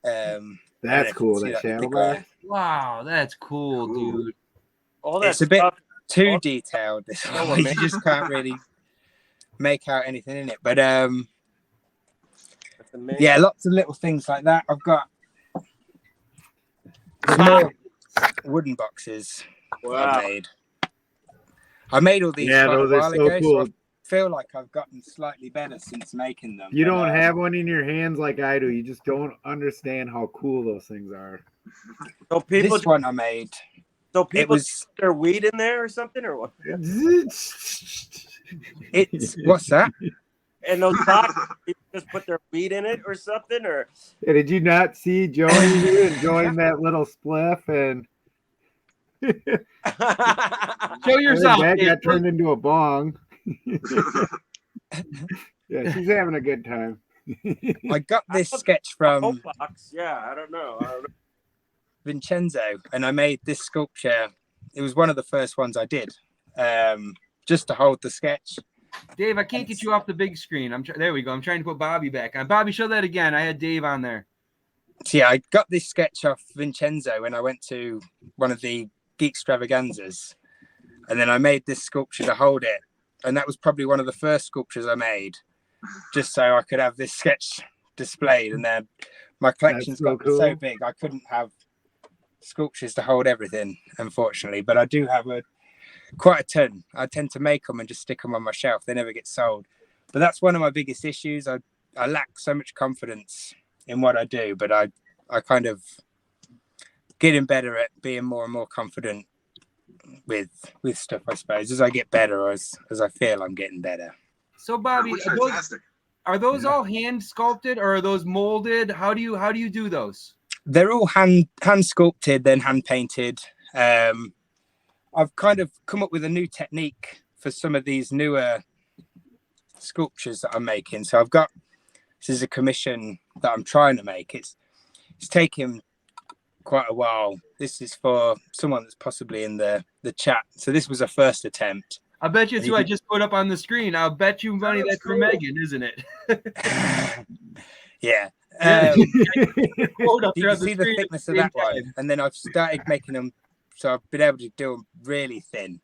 That's cool. That channel blast. Wow, that's cool, Cool. dude. all that It's a bit stuff. too detailed. This Oh, one. You man. just can't really make out anything in it. But That's amazing. yeah, lots of little things like that. I've got small wooden boxes that Wow. I made. I made all these Yeah, quite a those are while so ago, cool. so I feel like I've gotten slightly better since making them. You But, don't have one in your hands like I do. You just don't understand how cool those things are. So people, this one I made. so people It was put their weed in there or something, or what? it's what's that? And those boxes, people just put their weed in it or something, or Hey, did you not see Joey here enjoying that little spliff? And Show yourself. That Dave. got turned into a bong. Yeah, she's having a good time. I got this sketch from box. Yeah, I don't know. Vincenzo, and I made this sculpture. It was one of the first ones I did, just to hold the sketch. Dave, I can't get you off the big screen. There we go. I'm trying to put Bobby back on. Bobby, show that again. I had Dave on there. So yeah, I got this sketch off Vincenzo when I went to one of the geek extravaganzas, and then I made this sculpture to hold it, and that was probably one of the first sculptures I made, just so I could have this sketch displayed. And then my collection's got so big I couldn't have sculptures to hold everything, unfortunately, but I do have quite a ton. I tend to make them and just stick them on my shelf. They never get sold, but that's one of my biggest issues. I lack so much confidence in what I do, but I kind of getting better at being more and more confident with stuff, I suppose, as I get better, as I feel I'm getting better. So Bobby, are those all hand sculpted or are those molded? How do you do those? They're all hand sculpted, then hand painted. I've kind of come up with a new technique for some of these newer sculptures that I'm making. So this is a commission that I'm trying to make. It's taken quite a while. This is for someone that's possibly in the chat. So this was a first attempt. I bet you it's who I just put up on the screen. I'll bet you money that's for Megan, isn't it? Yeah. You can see the thickness of that one. And then I've started making them, so I've been able to do them really thin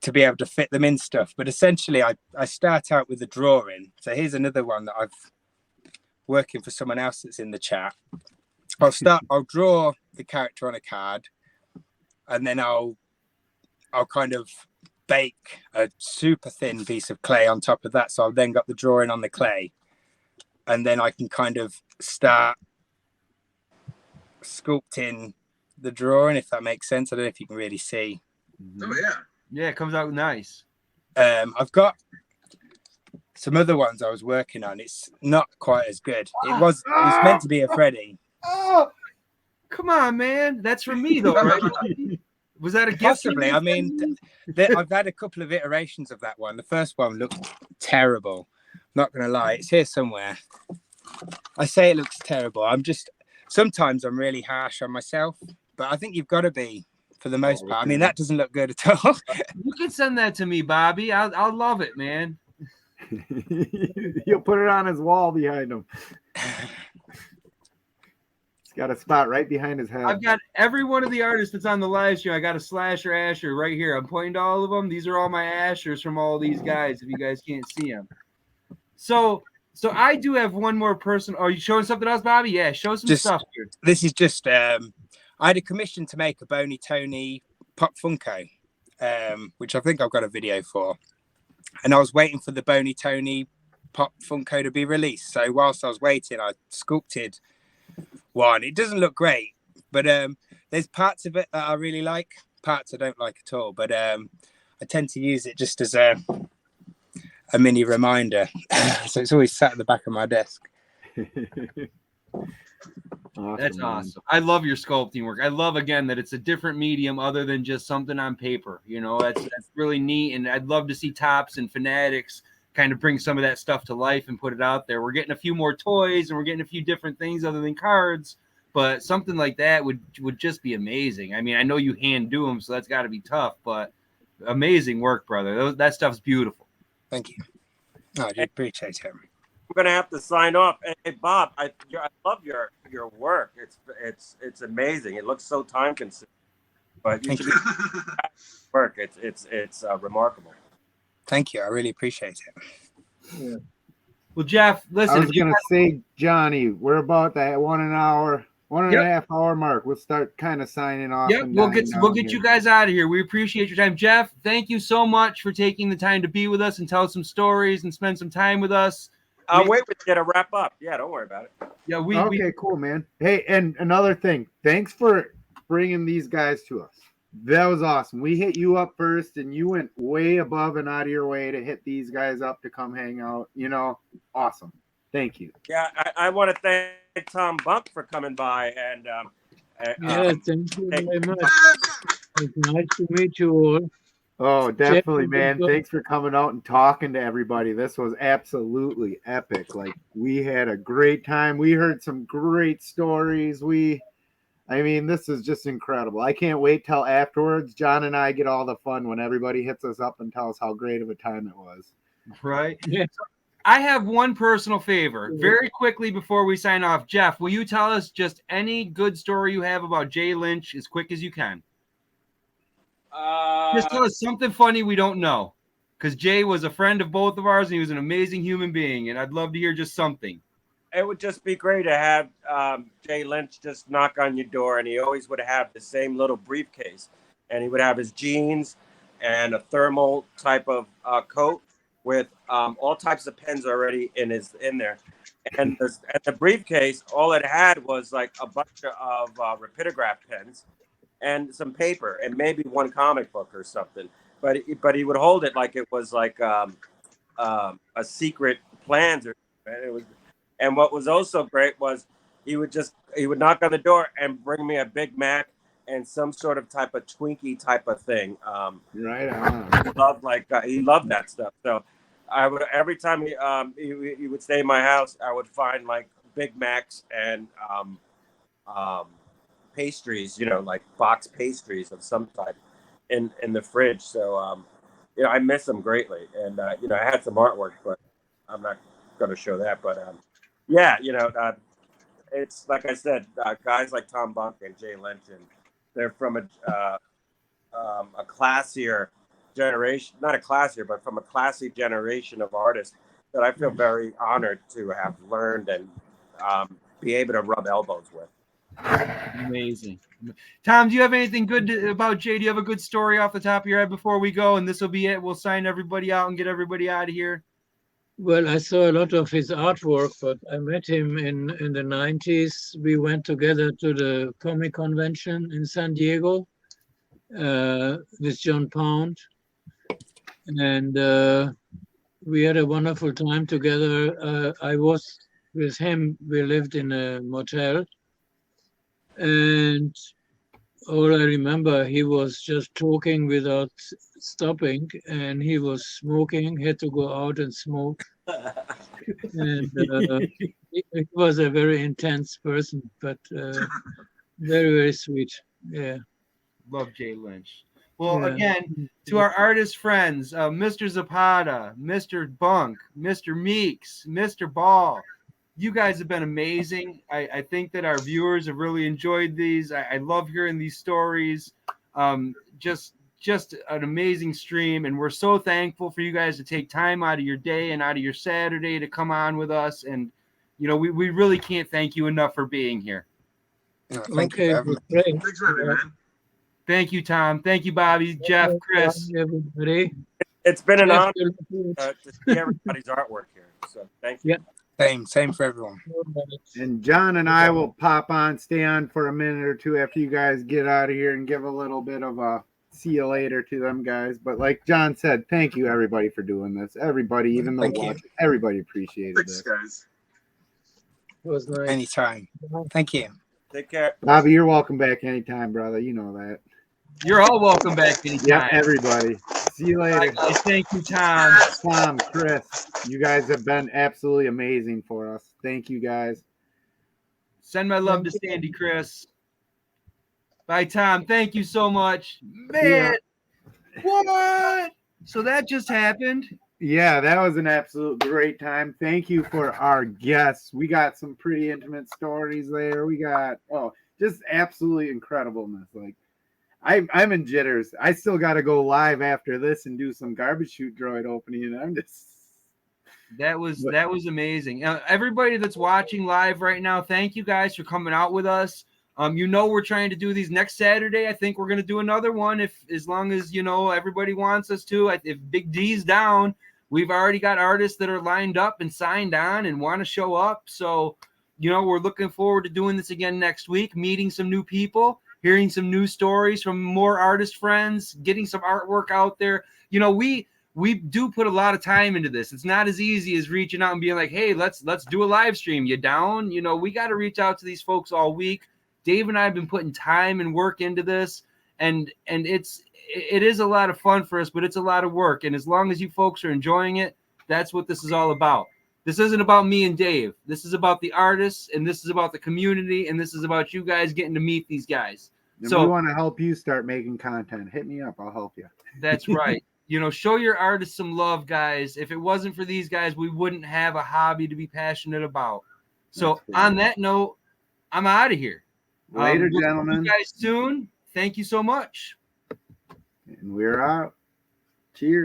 to be able to fit them in stuff. But essentially, I start out with a drawing. So here's another one that I've working for someone else that's in the chat. I'll draw the character on a card, and then I'll kind of bake a super thin piece of clay on top of that. So I've then got the drawing on the clay, and then I can kind of start sculpting the drawing, if that makes sense. I don't know if you can really see. Oh yeah. Yeah, it comes out nice. I've got some other ones I was working on. It's not quite as good. It was meant to be a Freddy. Oh, come on, man. That's for me, though, right? Was that a gift? Possibly. I mean, I've had a couple of iterations of that one. The first one looked terrible. Not going to lie. It's here somewhere. I say it looks terrible. Sometimes I'm really harsh on myself, but I think you've got to be for the most part. I mean, that doesn't look good at all. You can send that to me, Bobby. I'll love it, man. You'll put it on his wall behind him. He's got a spot right behind his head. I've got every one of the artists that's on the live stream. I got a Slasher Asher right here. I'm pointing to all of them. These are all my Ashers from all these guys, if you guys can't see them. So I do have one more person. Are you showing something else, Bobby? Yeah, show some stuff here. This is just I had a commission to make a Boney Tony Pop Funko, which I think I've got a video for. And I was waiting for the Boney Tony Pop Funko to be released. So whilst I was waiting, I sculpted one. It doesn't look great, but there's parts of it that I really like, parts I don't like at all. But I tend to use it just as a mini reminder. So it's always sat at the back of my desk. Awesome, that's man. awesome. I love your sculpting work. I love, again, that it's a different medium other than just something on paper. You know, that's really neat. And I'd love to see Tops and Fanatics kind of bring some of that stuff to life and put it out there. We're getting a few more toys and we're getting a few different things other than cards, but something like that would just be amazing. I mean, I know you hand do them, so that's got to be tough, but amazing work, brother. That stuff's beautiful. Thank you. I do appreciate it. I'm gonna have to sign off. Hey, Bob, I love your work. It's amazing. It looks so time consuming, but you should work. It's remarkable. Thank you. I really appreciate it. Yeah. Well, Jeff, listen. I was gonna say, Johnny, we're about that 1 and a half hour mark. We'll start kind of signing off. Yep, we'll get you guys out of here. We appreciate your time. Jeff, thank you so much for taking the time to be with us and tell some stories and spend some time with us. I'll wait with you to wrap up. Yeah, don't worry about it. Yeah, okay, cool, man. Hey, and another thing, thanks for bringing these guys to us. That was awesome. We hit you up first, and you went way above and out of your way to hit these guys up to come hang out. You know, awesome. Thank you. Yeah, I want to thank Tom Bunk for coming by and thank you very much. It's nice to meet you all. Oh, definitely, Jeff, man. Thanks for coming out and talking to everybody. This was absolutely epic. Like, we had a great time. We heard some great stories. I mean, this is just incredible. I can't wait till afterwards. John and I get all the fun when everybody hits us up and tells how great of a time it was. Right. Yeah. So I have one personal favor. Very quickly before we sign off, Jeff, will you tell us just any good story you have about Jay Lynch as quick as you can? Just tell us something funny we don't know. Because Jay was a friend of both of ours and he was an amazing human being. And I'd love to hear just something. It would just be great to have Jay Lynch just knock on your door, and he always would have the same little briefcase, and he would have his jeans and a thermal type of coat with all types of pens already in there, and the briefcase, all it had was like a bunch of rapidograph pens and some paper and maybe one comic book or something, but he would hold it like it was like a secret plans or it was. And what was also great was he would knock on the door and bring me a Big Mac and some sort of type of Twinkie type of thing. Right on. He loved that stuff. So I would every time he would stay in my house, I would find like Big Macs and pastries, like box pastries of some type in the fridge. So I miss him greatly. And I had some artwork, but I'm not going to show that. But it's like I said, guys like Tom Bunk and Jay Lynch, and they're from a classier generation, not a classier, but from a classy generation of artists that I feel very honored to have learned and be able to rub elbows with. Amazing. Tom, do you have anything good about Jay? Do you have a good story off the top of your head before we go? And this will be it. We'll sign everybody out and get everybody out of here. Well, I saw a lot of his artwork, but I met him in the 90s. We went together to the comic convention in San Diego with John Pound. And we had a wonderful time together. I was with him. We lived in a motel. And all I remember, he was just talking without stopping, and he was smoking, had to go out and smoke. And he was a very intense person, but very, very sweet. Yeah. Love Jay Lynch. Well, again, to our artist friends, Mr. Zapata, Mr. Bunk, Mr. Meeks, Mr. Ball, you guys have been amazing. I think that our viewers have really enjoyed these. I love hearing these stories. Just an amazing stream, and we're so thankful for you guys to take time out of your day and out of your Saturday to come on with us. And we really can't thank you enough for being here. Thank you for having me. Thanks for having me, man. Thank you, Tom. Thank you, Bobby, Jeff, Chris. Everybody. It's been an honor to see everybody's artwork here. So thank you. Yeah. Same for everyone. And John and I will pop on, stay on for a minute or two after you guys get out of here and give a little bit of a see you later to them guys. But like John said, thank you everybody for doing this. Everybody, even though watching, everybody appreciated Thanks, this. guys. It was nice. Anytime. Thank you. Take care. Bobby, you're welcome back anytime, brother. You know that. You're all welcome back anytime. Yeah, everybody. See you later. Bye, guys. Thank you, Tom. Tom, Chris, you guys have been absolutely amazing for us. Thank you, guys. Send my love to Sandy, Chris. Bye, Tom. Thank you so much. Man, what? So that just happened. Yeah, that was an absolute great time. Thank you for our guests. We got some pretty intimate stories there. We got, just absolutely incredibleness. Like, I'm in jitters. I still got to go live after this and do some Garbage Chute Droid opening. And I'm just. That was amazing. Everybody that's watching live right now, thank you guys for coming out with us. We're trying to do these next Saturday. I think we're going to do another one as long as, everybody wants us to. If Big D's down, we've already got artists that are lined up and signed on and want to show up. So, we're looking forward to doing this again next week, meeting some new people, hearing some new stories from more artist friends, getting some artwork out there. We do put a lot of time into this. It's not as easy as reaching out and being like, hey, let's do a live stream. You down? We got to reach out to these folks all week. Dave and I have been putting time and work into this, and it is a lot of fun for us, but it's a lot of work. And as long as you folks are enjoying it, that's what this is all about. This isn't about me and Dave. This is about the artists, and this is about the community, and this is about you guys getting to meet these guys. And So we want to help you start making content. Hit me up. I'll help you. that's right. You know, show your artists some love, guys. If it wasn't for these guys, we wouldn't have a hobby to be passionate about. So on that note, I'm out of here. Later, We'll gentlemen. see you guys soon. Thank you so much. And we're out. Cheers.